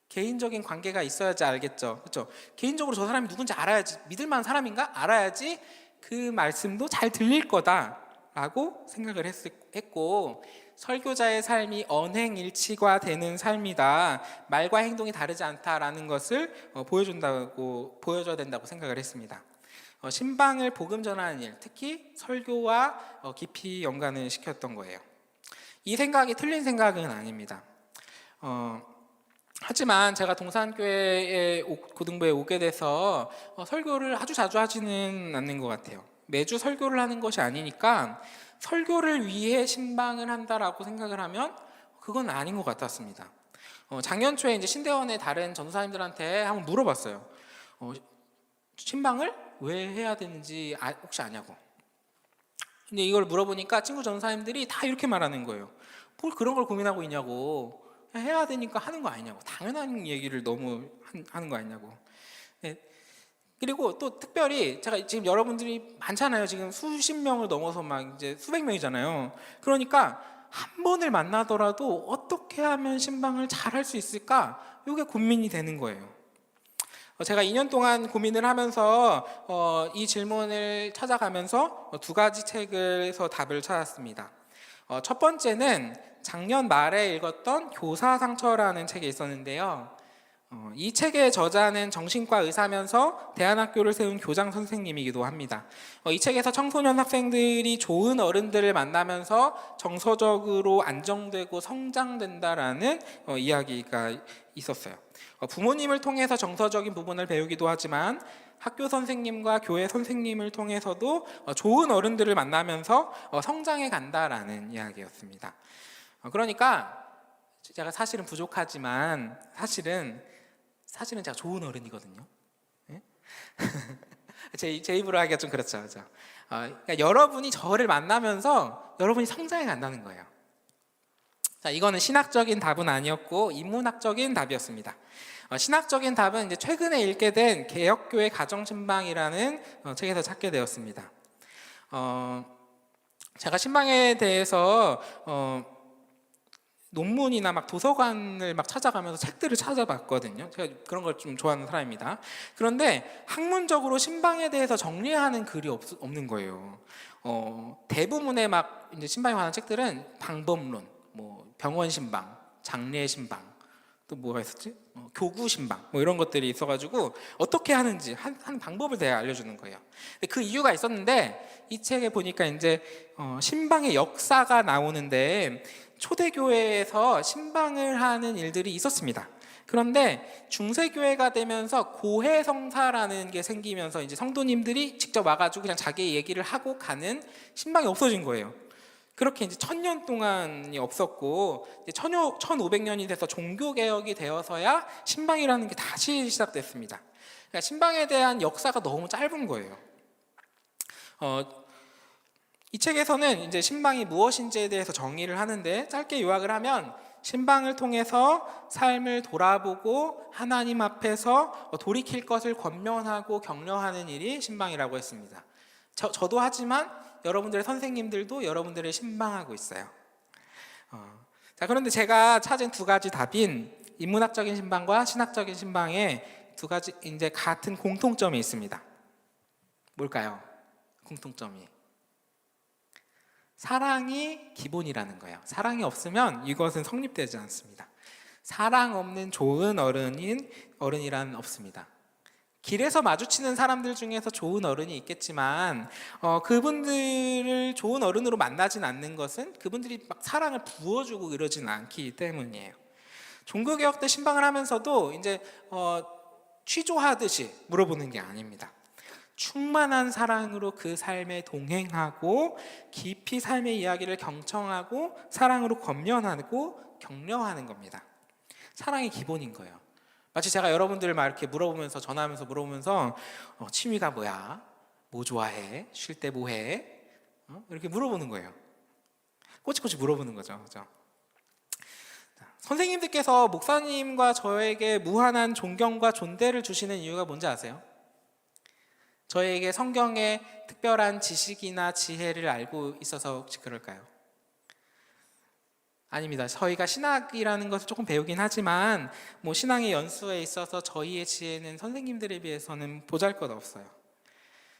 개인적인 관계가 있어야지 알겠죠. 그렇죠? 개인적으로 저 사람이 누군지 알아야지, 믿을 만한 사람인가? 알아야지 그 말씀도 잘 들릴 거다라고 생각을 했고, 설교자의 삶이 언행일치가 되는 삶이다, 말과 행동이 다르지 않다라는 것을 보여줘야 된다고 생각을 했습니다. 신방을 복음 전하는 일, 특히 설교와 깊이 연관을 시켰던 거예요. 이 생각이 틀린 생각은 아닙니다. 하지만 제가 동산교회에 고등부에 오게 돼서 설교를 아주 자주 하지는 않는 것 같아요. 매주 설교를 하는 것이 아니니까 설교를 위해 신방을 한다라고 생각을 하면 그건 아닌 것 같았습니다. 작년 초에 이제 신대원의 다른 전도사님들한테 한번 물어봤어요. 신방을 왜 해야 되는지 혹시 아냐고. 근데 이걸 물어보니까 친구 전도사님들이 다 이렇게 말하는 거예요. 뭘 그런 걸 고민하고 있냐고. 해야 되니까 하는 거 아니냐고. 당연한 얘기를 너무 하는 거 아니냐고. 네. 그리고 또 특별히 제가 지금 여러분들이 많잖아요. 지금 수십 명을 넘어서 막 이제 수백 명이잖아요. 그러니까 한 번을 만나더라도 어떻게 하면 신방을 잘 할 수 있을까? 이게 고민이 되는 거예요. 제가 2년 동안 고민을 하면서 이 질문을 찾아가면서 두 가지 책에서 답을 찾았습니다. 첫 번째는 작년 말에 읽었던 교사상처라는 책이 있었는데요. 이 책의 저자는 정신과 의사면서 대안학교를 세운 교장 선생님이기도 합니다. 이 책에서 청소년 학생들이 좋은 어른들을 만나면서 정서적으로 안정되고 성장된다라는 이야기가 있었어요. 부모님을 통해서 정서적인 부분을 배우기도 하지만 학교 선생님과 교회 선생님을 통해서도 좋은 어른들을 만나면서 성장해 간다라는 이야기였습니다. 그러니까 제가 사실은 부족하지만 사실은 사실은 제가 좋은 어른이거든요. 예? 제 입으로 하기가 좀 그렇죠. 그렇죠? 그러니까 여러분이 저를 만나면서 여러분이 성장해 간다는 거예요. 자, 이거는 신학적인 답은 아니었고 인문학적인 답이었습니다. 신학적인 답은 이제 최근에 읽게 된 개혁교회 가정신방이라는 책에서 찾게 되었습니다. 제가 신방에 대해서 논문이나 막 도서관을 막 찾아가면서 책들을 찾아봤거든요. 제가 그런 걸 좀 좋아하는 사람입니다. 그런데 학문적으로 신방에 대해서 정리하는 글이 없는 거예요. 대부분의 막 이제 신방에 관한 책들은 방법론, 뭐 병원 신방, 장례 신방, 또 뭐가 있었지? 교구 신방, 뭐 이런 것들이 있어가지고 어떻게 하는지 하는 방법을 대해 알려주는 거예요. 근데 그 이유가 있었는데 이 책에 보니까 이제 신방의 역사가 나오는데 초대교회에서 신방을 하는 일들이 있었습니다. 그런데 중세교회가 되면서 고해성사라는 게 생기면서 이제 성도님들이 직접 와가지고 그냥 자기 얘기를 하고 가는 신방이 없어진 거예요. 그렇게 이제 1000년 동안이 없었고 1500년이 돼서 종교개혁이 되어서야 신방이라는 게 다시 시작됐습니다. 그러니까 신방에 대한 역사가 너무 짧은 거예요. 이 책에서는 이제 신방이 무엇인지에 대해서 정의를 하는데 짧게 요약을 하면 신방을 통해서 삶을 돌아보고 하나님 앞에서 돌이킬 것을 권면하고 격려하는 일이 신방이라고 했습니다. 저도 하지만 여러분들의 선생님들도 여러분들을 신방하고 있어요. 자, 그런데 제가 찾은 두 가지 답인 인문학적인 신방과 신학적인 신방에 두 가지 이제 같은 공통점이 있습니다. 뭘까요? 공통점이 사랑이 기본이라는 거예요. 사랑이 없으면 이것은 성립되지 않습니다. 사랑 없는 좋은 어른이란 없습니다. 길에서 마주치는 사람들 중에서 좋은 어른이 있겠지만 그분들을 좋은 어른으로 만나진 않는 것은 그분들이 막 사랑을 부어주고 이러진 않기 때문이에요. 종교개혁 때 신방을 하면서도 이제 취조하듯이 물어보는 게 아닙니다. 충만한 사랑으로 그 삶에 동행하고 깊이 삶의 이야기를 경청하고 사랑으로 권면하고 격려하는 겁니다. 사랑이 기본인 거예요. 마치 제가 여러분들을 막 이렇게 물어보면서 전화하면서 물어보면서 취미가 뭐야? 뭐 좋아해? 쉴 때 뭐 해? 이렇게 물어보는 거예요. 꼬치꼬치 물어보는 거죠. 그죠? 선생님들께서 목사님과 저에게 무한한 존경과 존대를 주시는 이유가 뭔지 아세요? 저에게 성경의 특별한 지식이나 지혜를 알고 있어서 혹시 그럴까요? 아닙니다. 저희가 신학이라는 것을 조금 배우긴 하지만 뭐 신앙의 연수에 있어서 저희의 지혜는 선생님들에 비해서는 보잘것없어요.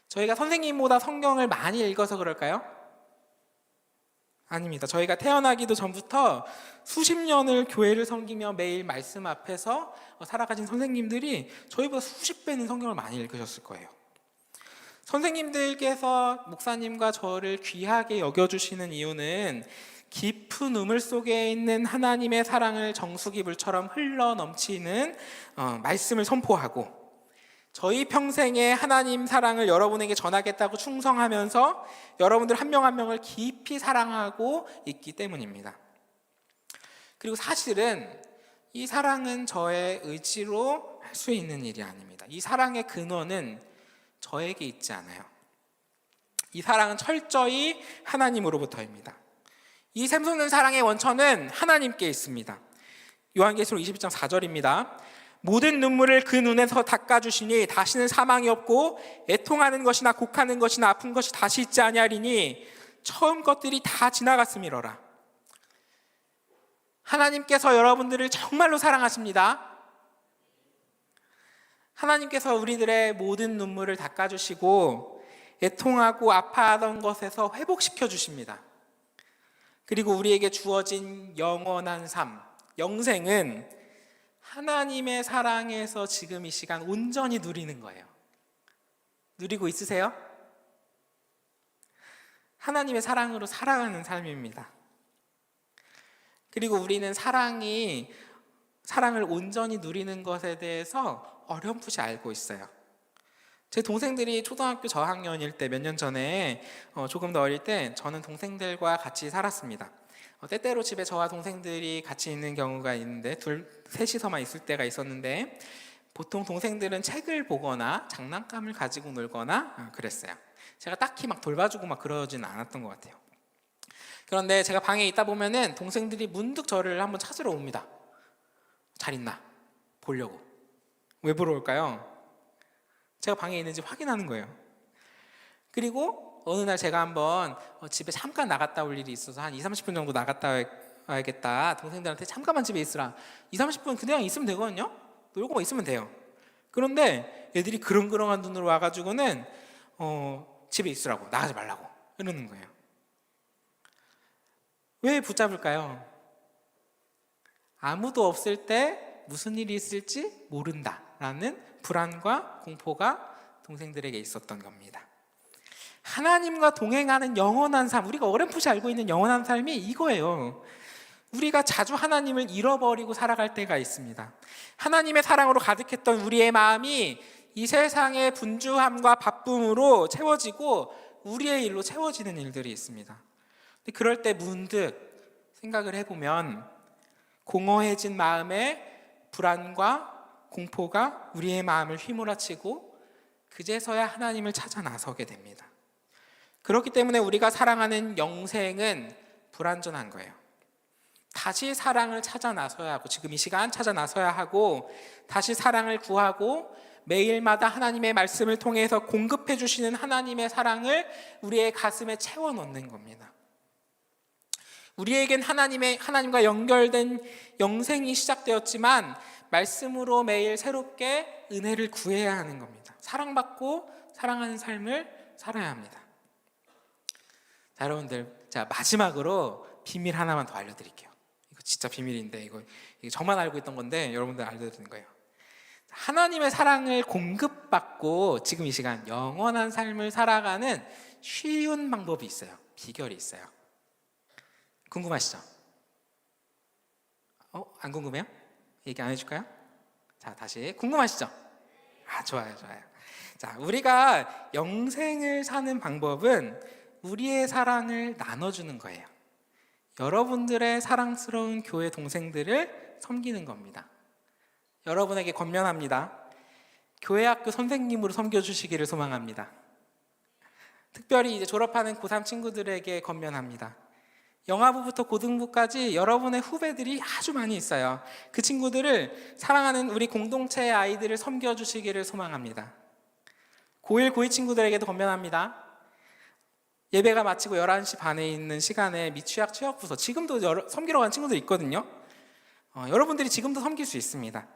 저희가 선생님보다 성경을 많이 읽어서 그럴까요? 아닙니다. 저희가 태어나기도 전부터 수십 년을 교회를 섬기며 매일 말씀 앞에서 살아가신 선생님들이 저희보다 수십 배는 성경을 많이 읽으셨을 거예요. 선생님들께서 목사님과 저를 귀하게 여겨주시는 이유는 깊은 우물 속에 있는 하나님의 사랑을 정수기물처럼 흘러 넘치는 말씀을 선포하고 저희 평생에 하나님 사랑을 여러분에게 전하겠다고 충성하면서 여러분들 한 명 한 명을 깊이 사랑하고 있기 때문입니다. 그리고 사실은 이 사랑은 저의 의지로 할 수 있는 일이 아닙니다. 이 사랑의 근원은 저에게 있지 않아요. 이 사랑은 철저히 하나님으로부터입니다. 이 샘솟는 사랑의 원천은 하나님께 있습니다. 요한계시록 22장 4절입니다. 모든 눈물을 그 눈에서 닦아주시니 다시는 사망이 없고 애통하는 것이나 곡하는 것이나 아픈 것이 다시 있지 아니하리니 처음 것들이 다 지나갔음이로라. 하나님께서 여러분들을 정말로 사랑하십니다. 하나님께서 우리들의 모든 눈물을 닦아주시고 애통하고 아파하던 것에서 회복시켜 주십니다. 그리고 우리에게 주어진 영원한 삶, 영생은 하나님의 사랑에서 지금 이 시간 온전히 누리는 거예요. 누리고 있으세요? 하나님의 사랑으로 살아가는 삶입니다. 그리고 우리는 사랑을 온전히 누리는 것에 대해서 어렴풋이 알고 있어요. 제 동생들이 초등학교 저학년일 때 몇 년 전에 조금 더 어릴 때 저는 동생들과 같이 살았습니다. 때때로 집에 저와 동생들이 같이 있는 경우가 있는데 셋이서만 있을 때가 있었는데 보통 동생들은 책을 보거나 장난감을 가지고 놀거나 그랬어요. 제가 딱히 막 돌봐주고 막 그러진 않았던 것 같아요. 그런데 제가 방에 있다 보면은 동생들이 문득 저를 한번 찾으러 옵니다. 잘 있나 보려고. 왜 보러 올까요? 제가 방에 있는지 확인하는 거예요. 그리고 어느 날 제가 한번 집에 잠깐 나갔다 올 일이 있어서 한 20-30분 정도 나갔다 와야겠다. 동생들한테 잠깐만 집에 있으라. 20-30분 그냥 있으면 되거든요. 놀고만 있으면 돼요. 그런데 애들이 그렁그렁한 눈으로 와가지고는 집에 있으라고, 나가지 말라고 이러는 거예요. 왜 붙잡을까요? 아무도 없을 때 무슨 일이 있을지 모른다라는 불안과 공포가 동생들에게 있었던 겁니다. 하나님과 동행하는 영원한 삶, 우리가 어렴풋이 알고 있는 영원한 삶이 이거예요. 우리가 자주 하나님을 잃어버리고 살아갈 때가 있습니다. 하나님의 사랑으로 가득했던 우리의 마음이 이 세상의 분주함과 바쁨으로 채워지고 우리의 일로 채워지는 일들이 있습니다. 근데 그럴 때 문득 생각을 해보면 공허해진 마음에 불안과 공포가 우리의 마음을 휘몰아치고 그제서야 하나님을 찾아 나서게 됩니다. 그렇기 때문에 우리가 사랑하는 영생은 불완전한 거예요. 다시 사랑을 찾아 나서야 하고, 지금 이 시간 찾아 나서야 하고, 다시 사랑을 구하고 매일마다 하나님의 말씀을 통해서 공급해 주시는 하나님의 사랑을 우리의 가슴에 채워 넣는 겁니다. 우리에겐 하나님과 연결된 영생이 시작되었지만 말씀으로 매일 새롭게 은혜를 구해야 하는 겁니다. 사랑받고 사랑하는 삶을 살아야 합니다. 자, 여러분들, 자, 마지막으로 비밀 하나만 더 알려드릴게요. 이거 진짜 비밀인데 이거 저만 알고 있던 건데 여러분들 알려드리는 거예요. 하나님의 사랑을 공급받고 지금 이 시간 영원한 삶을 살아가는 쉬운 방법이 있어요. 비결이 있어요. 궁금하시죠? 안 궁금해요? 얘기 안 해줄까요? 자, 다시 궁금하시죠? 좋아요. 자, 우리가 영생을 사는 방법은 우리의 사랑을 나눠주는 거예요. 여러분들의 사랑스러운 교회 동생들을 섬기는 겁니다. 여러분에게 권면합니다. 교회 학교 선생님으로 섬겨주시기를 소망합니다. 특별히 이제 졸업하는 고3 친구들에게 권면합니다. 영아부부터 고등부까지 여러분의 후배들이 아주 많이 있어요. 그 친구들을 사랑하는 우리 공동체의 아이들을 섬겨주시기를 소망합니다. 고1, 고2 친구들에게도 권면합니다. 예배가 마치고 11시 반에 있는 시간에 미취학 취업부서 지금도 섬기러 간 친구들 있거든요. 여러분들이 지금도 섬길 수 있습니다.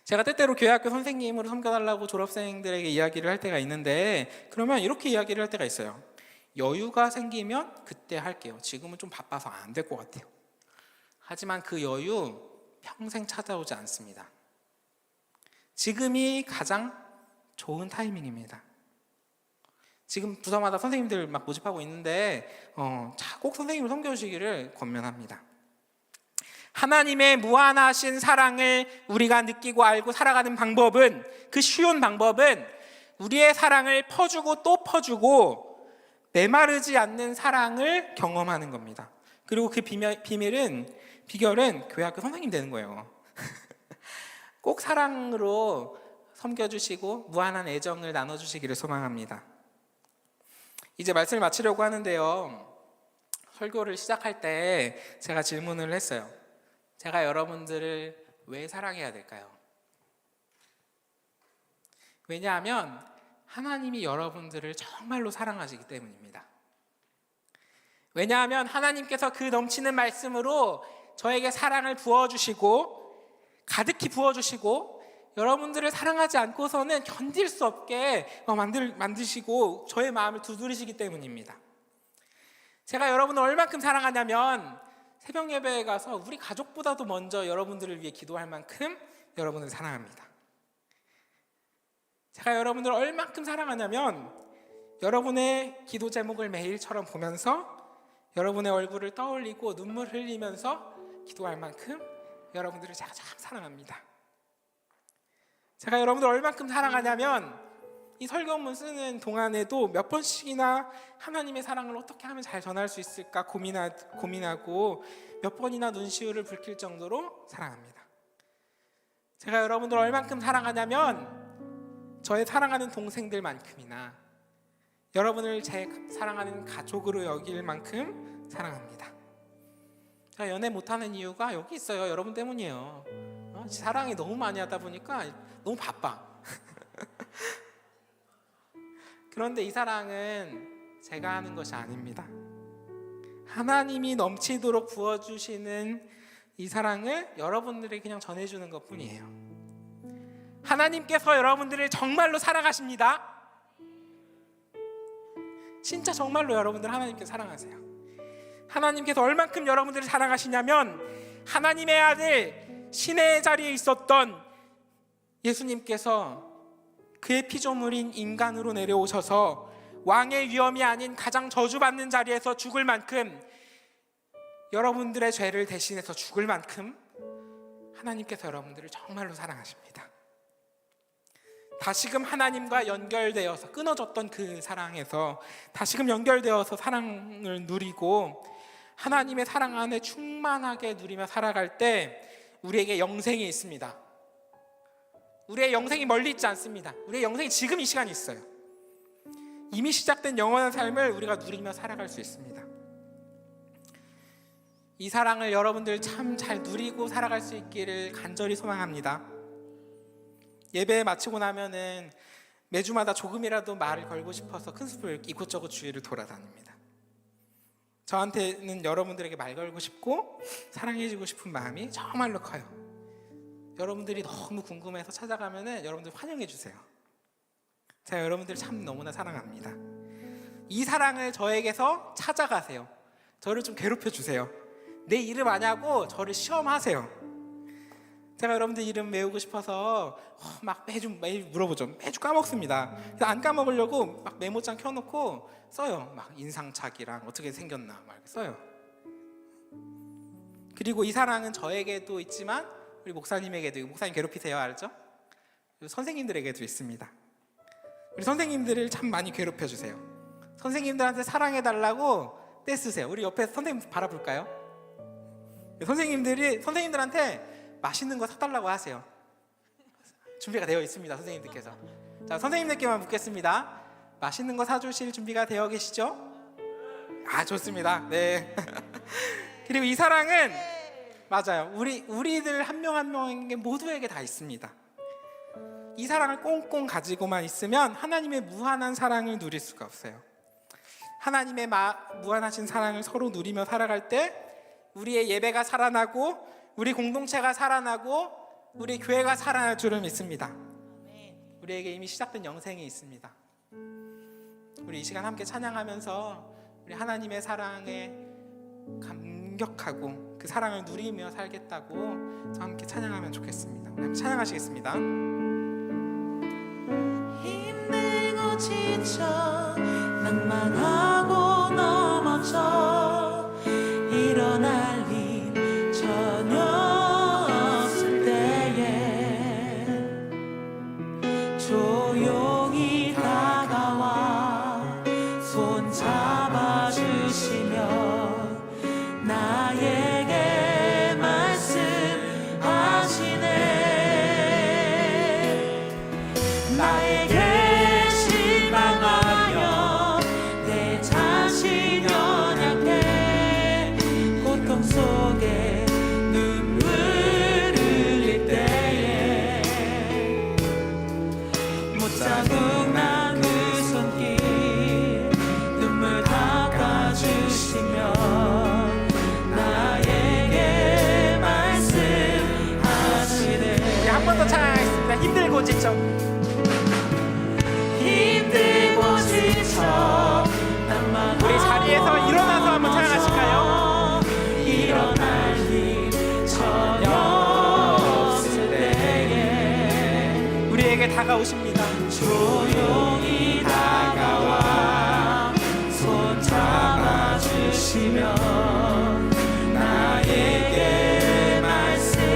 제가 때때로 교회학교 선생님으로 섬겨달라고 졸업생들에게 이야기를 할 때가 있는데, 그러면 이렇게 이야기를 할 때가 있어요. 여유가 생기면 그때 할게요. 지금은 좀 바빠서 안 될 것 같아요. 하지만 그 여유 평생 찾아오지 않습니다. 지금이 가장 좋은 타이밍입니다. 지금 부서마다 선생님들 막 모집하고 있는데 꼭 선생님을 섬겨주시기를 권면합니다. 하나님의 무한하신 사랑을 우리가 느끼고 알고 살아가는 방법은, 그 쉬운 방법은 우리의 사랑을 퍼주고 또 퍼주고 메마르지 않는 사랑을 경험하는 겁니다. 그리고 그 비결은 교회학교 선생님 되는 거예요. 꼭 사랑으로 섬겨주시고 무한한 애정을 나눠주시기를 소망합니다. 이제 말씀을 마치려고 하는데요, 설교를 시작할 때 제가 질문을 했어요. 제가 여러분들을 왜 사랑해야 될까요? 왜냐하면 하나님이 여러분들을 정말로 사랑하시기 때문입니다. 왜냐하면 하나님께서 그 넘치는 말씀으로 저에게 사랑을 부어주시고 가득히 부어주시고 여러분들을 사랑하지 않고서는 견딜 수 없게 만드시고 저의 마음을 두드리시기 때문입니다. 제가 여러분을 얼만큼 사랑하냐면 새벽 예배에 가서 우리 가족보다도 먼저 여러분들을 위해 기도할 만큼 여러분을 사랑합니다. 제가 여러분들을 얼만큼 사랑하냐면 여러분의 기도 제목을 매일처럼 보면서 여러분의 얼굴을 떠올리고 눈물 흘리면서 기도할 만큼 여러분들을 제가 참 사랑합니다. 제가 여러분들 얼만큼 사랑하냐면 이 설교문 쓰는 동안에도 몇 번씩이나 하나님의 사랑을 어떻게 하면 잘 전할 수 있을까 고민하고 몇 번이나 눈시울을 붉힐 정도로 사랑합니다. 제가 여러분들 얼만큼 사랑하냐면 저의 사랑하는 동생들만큼이나 여러분을 제 사랑하는 가족으로 여길 만큼 사랑합니다. 제가 연애 못하는 이유가 여기 있어요. 여러분 때문이에요. 사랑이 너무 많이 하다 보니까 너무 바빠. 그런데 이 사랑은 제가 하는 것이 아닙니다. 하나님이 넘치도록 부어주시는 이 사랑을 여러분들에게 그냥 전해주는 것뿐이에요. 하나님께서 여러분들을 정말로 사랑하십니다. 진짜 정말로 여러분들 하나님께서 사랑하세요. 하나님께서 얼만큼 여러분들을 사랑하시냐면 하나님의 아들 신의 자리에 있었던 예수님께서 그의 피조물인 인간으로 내려오셔서 왕의 위엄이 아닌 가장 저주받는 자리에서 죽을 만큼, 여러분들의 죄를 대신해서 죽을 만큼 하나님께서 여러분들을 정말로 사랑하십니다. 다시금 하나님과 연결되어서 끊어졌던 그 사랑에서 다시금 연결되어서 사랑을 누리고 하나님의 사랑 안에 충만하게 누리며 살아갈 때 우리에게 영생이 있습니다. 우리의 영생이 멀리 있지 않습니다. 우리의 영생이 지금 이 시간에 있어요. 이미 시작된 영원한 삶을 우리가 누리며 살아갈 수 있습니다. 이 사랑을 여러분들 참 잘 누리고 살아갈 수 있기를 간절히 소망합니다. 예배 마치고 나면은 매주마다 조금이라도 말을 걸고 싶어서 큰 숲을 이곳저곳 주위를 돌아다닙니다. 저한테는 여러분들에게 말 걸고 싶고 사랑해주고 싶은 마음이 정말로 커요. 여러분들이 너무 궁금해서 찾아가면은 여러분들 환영해 주세요. 제가 여러분들을 참 너무나 사랑합니다. 이 사랑을 저에게서 찾아가세요. 저를 좀 괴롭혀 주세요. 내 이름 아냐고 저를 시험하세요. 제가 여러분들 이름 외우고 싶어서 막 매일 물어보죠. 매주 까먹습니다. 그래서 안 까먹으려고 막 메모장 켜놓고 써요. 막 인상착이랑 어떻게 생겼나 막 이렇게 써요. 그리고 이 사랑은 저에게도 있지만 우리 목사님에게도, 목사님 괴롭히세요, 알죠? 선생님들에게도 있습니다. 우리 선생님들을 참 많이 괴롭혀 주세요. 선생님들한테 사랑해달라고 떼쓰세요. 우리 옆에 선생님 바라볼까요? 선생님들한테 맛있는 거 사달라고 하세요. 준비가 되어 있습니다, 선생님들께서. 자, 선생님들께만 묻겠습니다. 맛있는 거 사주실 준비가 되어 계시죠? 아, 좋습니다. 네. 그리고 이 사랑은 맞아요. 우리들 한 명 한 명에게 모두에게 다 있습니다. 이 사랑을 꽁꽁 가지고만 있으면 하나님의 무한한 사랑을 누릴 수가 없어요. 하나님의 무한하신 사랑을 서로 누리며 살아갈 때 우리의 예배가 살아나고 우리 공동체가 살아나고 우리 교회가 살아날 줄을 믿습니다. 우리에게 이미 시작된 영생이 있습니다. 우리 이 시간 함께 찬양하면서 우리 하나님의 사랑에 감격하고 그 사랑을 누리며 살겠다고 저 함께 찬양하면 좋겠습니다. 우리 함께 찬양하시겠습니다. 힘들고 지쳐 낭만하고 넘어져 일어날 일 전혀 없을 때에 조용히 다가와 손 잡아주시며 나에게 말씀하시네. 나에게 실망하며 내 자신 연약해 고통 속에 눈물 흘릴 때에 못자국 난 그 손길 눈물 닦아주시며 나에게 말씀하시네. 한 번 더 찬양하겠습니다. 힘들고 지쳐 힘들고 지쳐 우리 자리에서 일어나서 한번 찬양하실까요? 일어날 일 전혀 없을 때에 우리에게 다가오십니다. 조용히 다가와 손 잡아주시며 나에게 말씀하시네.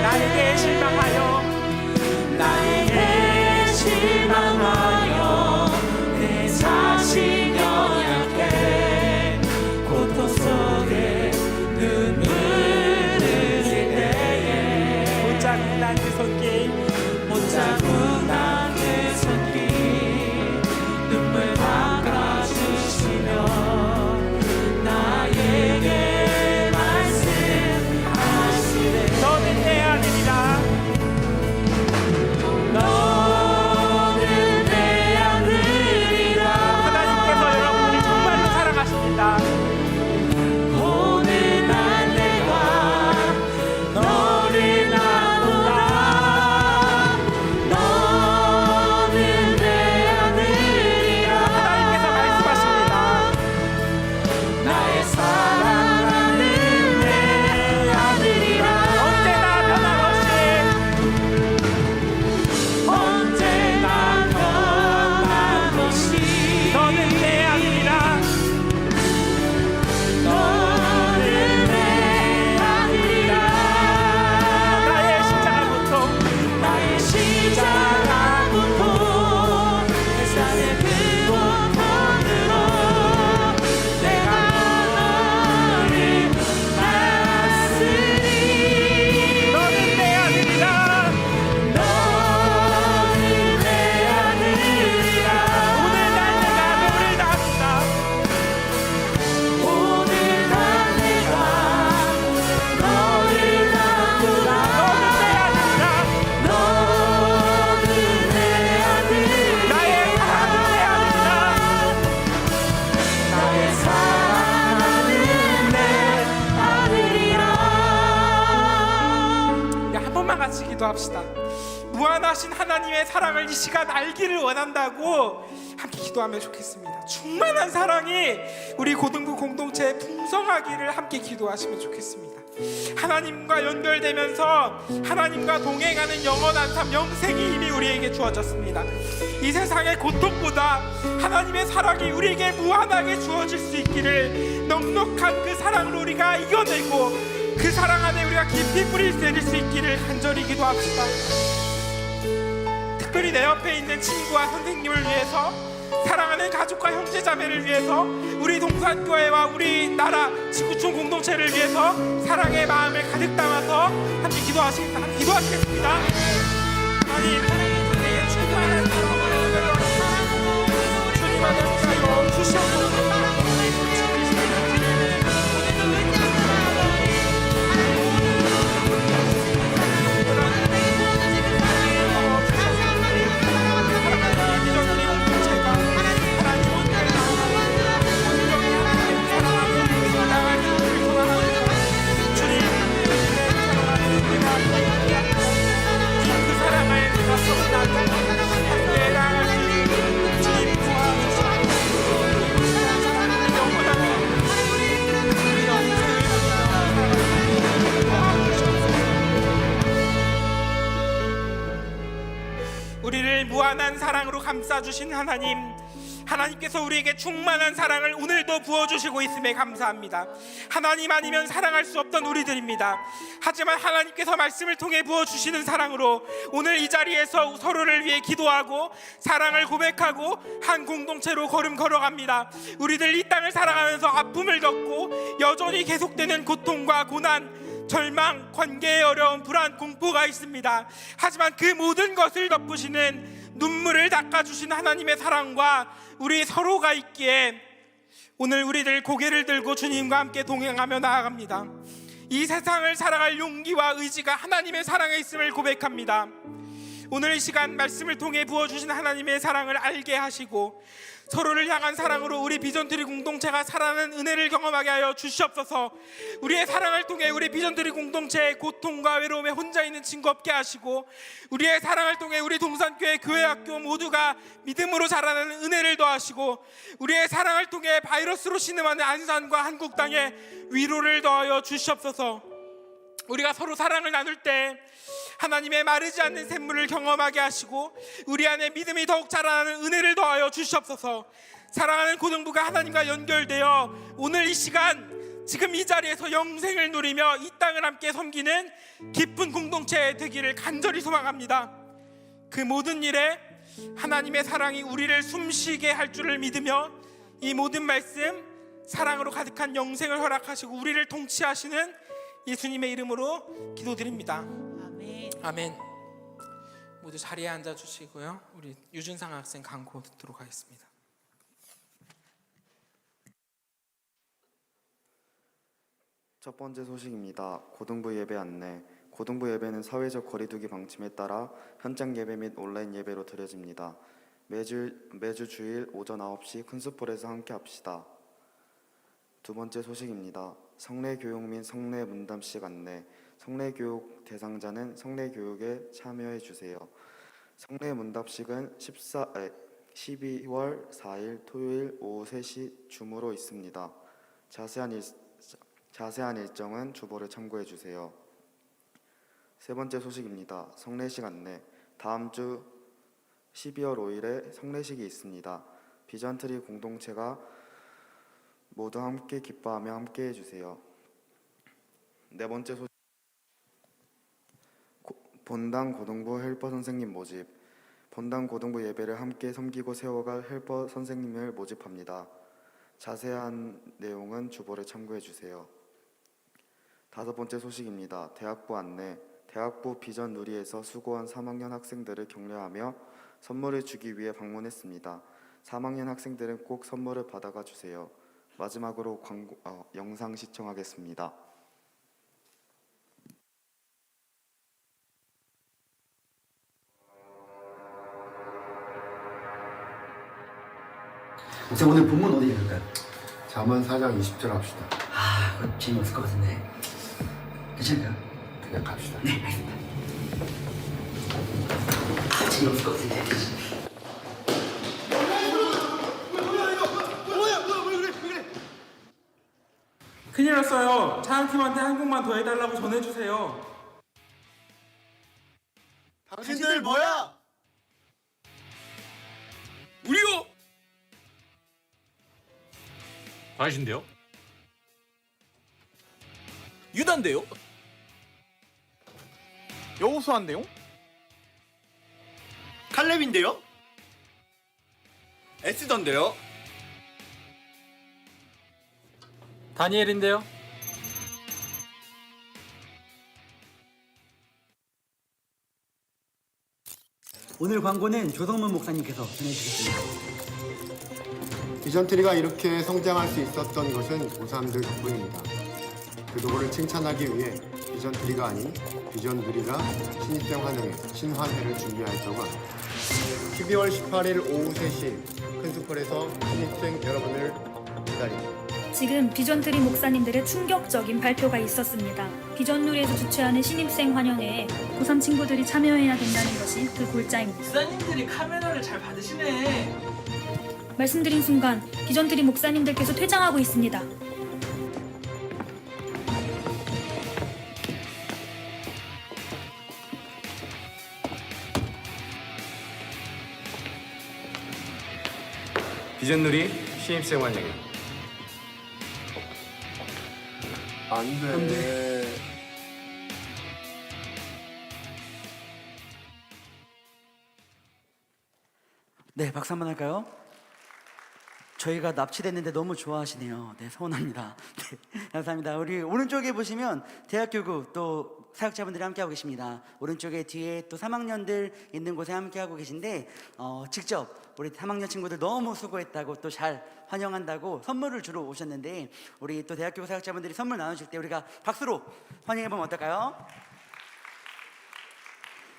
나에게 실망하여 나에게 실망하여 내 자신 연약해 고통 속에 눈물 흘릴 때에 같이 기도합시다. 무한하신 하나님의 사랑을 이 시간 알기를 원한다고 함께 기도하면 좋겠습니다. 충만한 사랑이 우리 고등부 공동체에 풍성하기를 함께 기도하시면 좋겠습니다. 하나님과 연결되면서 하나님과 동행하는 영원한 삶, 영생이 이미 우리에게 주어졌습니다. 이 세상의 고통보다 하나님의 사랑이 우리에게 무한하게 주어질 수 있기를, 넉넉한 그 사랑을 우리가 이겨내고 그 사랑 안에 우리가 깊이 뿌리 내릴 수 있기를 간절히 기도합시다. 특별히 내 옆에 있는 친구와 선생님을 위해서, 사랑하는 가족과 형제자매를 위해서, 우리 동산교회와 우리나라 지구촌 공동체를 위해서 사랑의 마음을 가득 담아서 함께 기도하시겠습니다. 하나님, 우리에게 충만한 사랑을 주님 안에 하여 주시옵소서. 우리를 무한한 사랑으로 감싸주신 하나님, 하나님께서 우리에게 충만한 사랑을 오늘도 부어주시고 있음에 감사합니다. 하나님 아니면 사랑할 수 없던 우리들입니다. 하지만 하나님께서 말씀을 통해 부어주시는 사랑으로 오늘 이 자리에서 서로를 위해 기도하고 사랑을 고백하고 한 공동체로 걸음 걸어갑니다. 우리들 이 땅을 살아가면서 아픔을 겪고 여전히 계속되는 고통과 고난, 절망, 관계의 어려움, 불안, 공포가 있습니다. 하지만 그 모든 것을 덮으시는, 눈물을 닦아주신 하나님의 사랑과 우리 서로가 있기에 오늘 우리들 고개를 들고 주님과 함께 동행하며 나아갑니다. 이 세상을 살아갈 용기와 의지가 하나님의 사랑에 있음을 고백합니다. 오늘 이 시간 말씀을 통해 부어주신 하나님의 사랑을 알게 하시고 서로를 향한 사랑으로 우리 비전트리 공동체가 살아가는 은혜를 경험하게 하여 주시옵소서. 우리의 사랑을 통해 우리 비전트리 공동체의 고통과 외로움에 혼자 있는 친구 없게 하시고, 우리의 사랑을 통해 우리 동산교회 교회학교 모두가 믿음으로 자라나는 은혜를 더하시고, 우리의 사랑을 통해 바이러스로 신음하는 안산과 한국 땅에 위로를 더하여 주시옵소서. 우리가 서로 사랑을 나눌 때 하나님의 마르지 않는 샘물을 경험하게 하시고 우리 안에 믿음이 더욱 자라나는 은혜를 더하여 주시옵소서. 사랑하는 고등부가 하나님과 연결되어 오늘 이 시간 지금 이 자리에서 영생을 누리며 이 땅을 함께 섬기는 기쁜 공동체 되기를 간절히 소망합니다. 그 모든 일에 하나님의 사랑이 우리를 숨쉬게 할 줄을 믿으며 이 모든 말씀 사랑으로 가득한 영생을 허락하시고 우리를 통치하시는 예수님의 이름으로 기도드립니다. 아멘. 아멘. 모두 자리에 앉아 주시고요. 우리 유준상 학생 강고 듣도록 하겠습니다. 첫 번째 소식입니다. 고등부 예배 안내. 고등부 예배는 사회적 거리두기 방침에 따라 현장 예배 및 온라인 예배로 드려집니다. 매주 주일 오전 9시 큰숲홀에서 함께 합시다. 두 번째 소식입니다. 성례교육 및 성례 문담식 안내. 성례교육 대상자는 성례교육에 참여해 주세요. 성례 문답식은 12월 4일 토요일 오후 3시 줌으로 있습니다. 자세한 일정은 주보를 참고해 주세요. 세 번째 소식입니다. 성례식 안내. 다음 주 12월 5일에 성례식이 있습니다. 비전트리 공동체가 모두 함께 기뻐하며 함께 해주세요. 네 번째 소식. 본당 고등부 헬퍼 선생님 모집. 본당 고등부 예배를 함께 섬기고 세워갈 헬퍼 선생님을 모집합니다. 자세한 내용은 주보를 참고해 주세요. 다섯 번째 소식입니다. 대학부 안내. 대학부 비전 누리에서 수고한 3학년 학생들을 격려하며 선물을 주기 위해 방문했습니다. 3학년 학생들은 꼭 선물을 받아가 주세요. 마지막으로 영상 시청하겠습니다. 목사님 오늘 본문 어디 읽을까요? 잠언 4장 20절 합시다. 그거 재미없을 것 같은데 괜찮을까요? 그냥 갑시다. 네, 알겠습니다. 재미없을 것 같은데. 큰일 났어요. 차양팀한테 한 곡만 더 해달라고 전해주세요. 당신들 뭐야? 우리요? 당신데요? 유단데요? 여호수아인데요? 칼렙인데요? 에스던데요? 다니엘인데요? 오늘 광고는 조성문 목사님께서 전해주셨습니다. 비전트리가 이렇게 성장할 수 있었던 것은 고3들 덕분입니다. 그 도구를 칭찬하기 위해 비전트리가 아닌 비전누리가 신입생 환영회, 신환회를 준비하였다고 합니다. 12월 18일 오후 3시 큰 숲홀에서 신입생 여러분을 기다립니다. 지금 비전트리 목사님들의 충격적인 발표가 있었습니다. 비전누리에서 주최하는 신입생 환영회에 고3 친구들이 참여해야 된다는 것이 그 골자입니다. 목사님들이 카메라를 잘 받으시네. 말씀드린 순간 비전트리 목사님들께서 퇴장하고 있습니다. 비전누리 신입생 환영회. 안 돼. 네, 박수 한번 할까요? 저희가 납치됐는데 너무 좋아하시네요. 네, 서운합니다. 네, 감사합니다. 우리 오른쪽에 보시면 대학교구 또 사역자분들이 함께하고 계십니다. 오른쪽에 뒤에 또 3학년들 있는 곳에 함께하고 계신데 직접 우리 3학년 친구들 너무 수고했다고 또 잘 환영한다고 선물을 주러 오셨는데 우리 또 대학교구 사역자분들이 선물 나눠줄 때 우리가 박수로 환영해보면 어떨까요?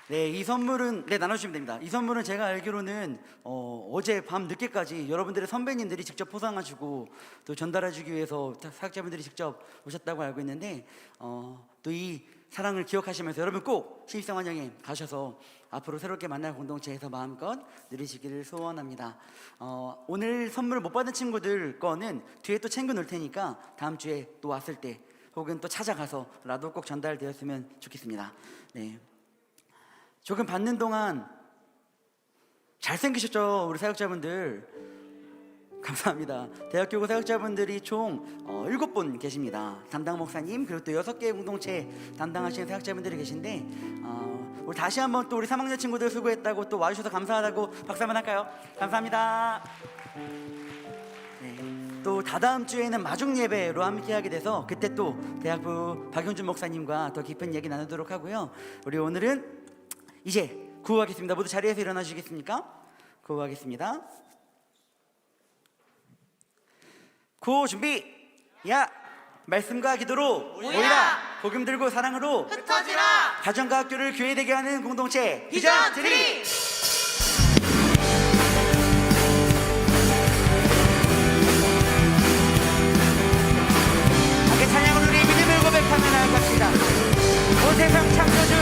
네, 이 선물은 나눠주시면 됩니다. 이 선물은 제가 알기로는 어제 밤 늦게까지 여러분들의 선배님들이 직접 포장하시고 또 전달해주기 위해서 사역자분들이 직접 오셨다고 알고 있는데 또 이 사랑을 기억하시면서 여러분 꼭 신입생 환영회 가셔서 앞으로 새롭게 만날 공동체에서 마음껏 누리시기를 소원합니다. 오늘 선물 못 받은 친구들 거는 뒤에 또 챙겨 놓을 테니까 다음 주에 또 왔을 때 혹은 또 찾아가서라도 꼭 전달되었으면 좋겠습니다. 네. 조금 받는 동안 잘생기셨죠, 우리 사역자분들. 감사합니다. 대학교구 사역자분들이 총 7분 계십니다. 담당 목사님 그리고 또 6개의 공동체 담당하시는 사역자분들이 계신데 우리 다시 한번 또 우리 3학년 친구들 수고했다고 또 와주셔서 감사하다고 박수 한번 할까요? 감사합니다. 네. 또 다다음 주에는 마중 예배로 함께하게 돼서 그때 또 대학부 박용준 목사님과 더 깊은 얘기 나누도록 하고요. 우리 오늘은 이제 구호하겠습니다. 모두 자리에서 일어나 주시겠습니까? 구호하겠습니다. 구호 준비. 야, 말씀과 기도로 모이라. 복음 들고 사랑으로 흩어지라. 가정과 학교를 교회되게 하는 공동체 비전트리. 함께 찬양으로 우리의 믿음을 고백하며 나아갑시다. 온 세상 창조주,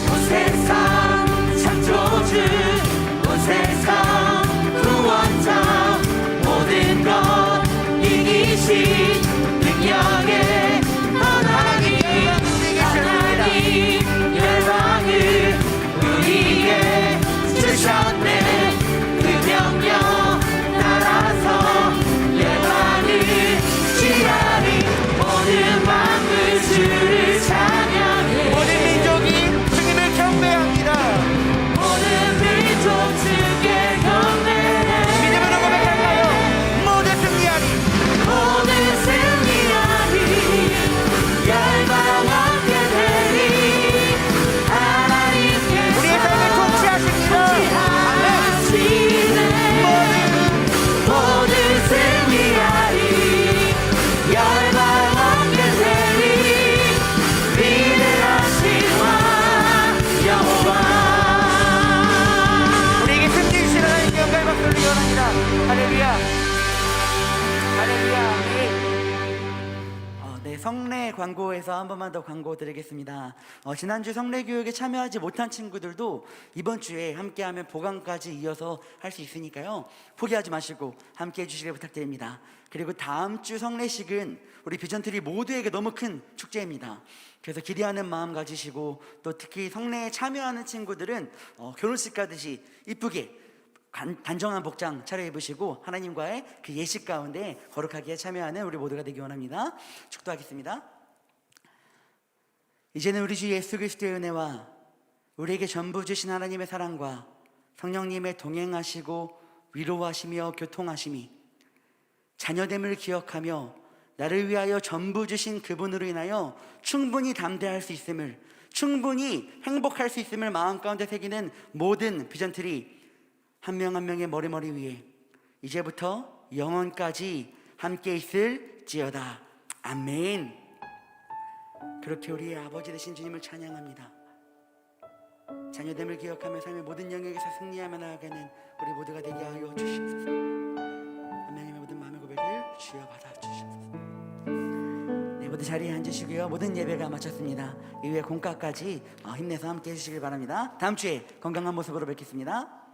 온 세상 창조주, 온 세상 구원자, 모든 것 이기신 능력의 하나님, 열방을 우리에게 주셨네. 그 명령 따라서 열방을 지하리 모든 만물 주를 찬양. 앞서서 한 번만 더 광고 드리겠습니다. 지난주 성례교육에 참여하지 못한 친구들도 이번 주에 함께하면 보강까지 이어서 할 수 있으니까요. 포기하지 마시고 함께 해주시길 부탁드립니다. 그리고 다음 주 성례식은 우리 비전트리 모두에게 너무 큰 축제입니다. 그래서 기대하는 마음 가지시고 또 특히 성례에 참여하는 친구들은 결혼식 가듯이 이쁘게 단정한 복장 차려입으시고 하나님과의 그 예식 가운데 거룩하게 참여하는 우리 모두가 되기 원합니다. 축도하겠습니다. 이제는 우리 주 예수 그리스도의 은혜와 우리에게 전부 주신 하나님의 사랑과 성령님의 동행하시고 위로하시며 교통하심이 자녀됨을 기억하며 나를 위하여 전부 주신 그분으로 인하여 충분히 담대할 수 있음을, 충분히 행복할 수 있음을 마음 가운데 새기는 모든 비전트리 한 명 한 명의 머리 위에 이제부터 영원까지 함께 있을지어다. 아멘. 그렇게 우리의 아버지 되신 주님을 찬양합니다. 자녀됨을 기억하며 삶의 모든 영역에서 승리하며 나아가는 우리 모두가 되게 하여 주시옵소서. 하나님의 모든 마음의 고백을 주여 받아주시옵소서. 네, 모두 자리에 앉으시고요. 모든 예배가 마쳤습니다. 이후에 공과까지 힘내서 함께 해주시길 바랍니다. 다음 주에 건강한 모습으로 뵙겠습니다.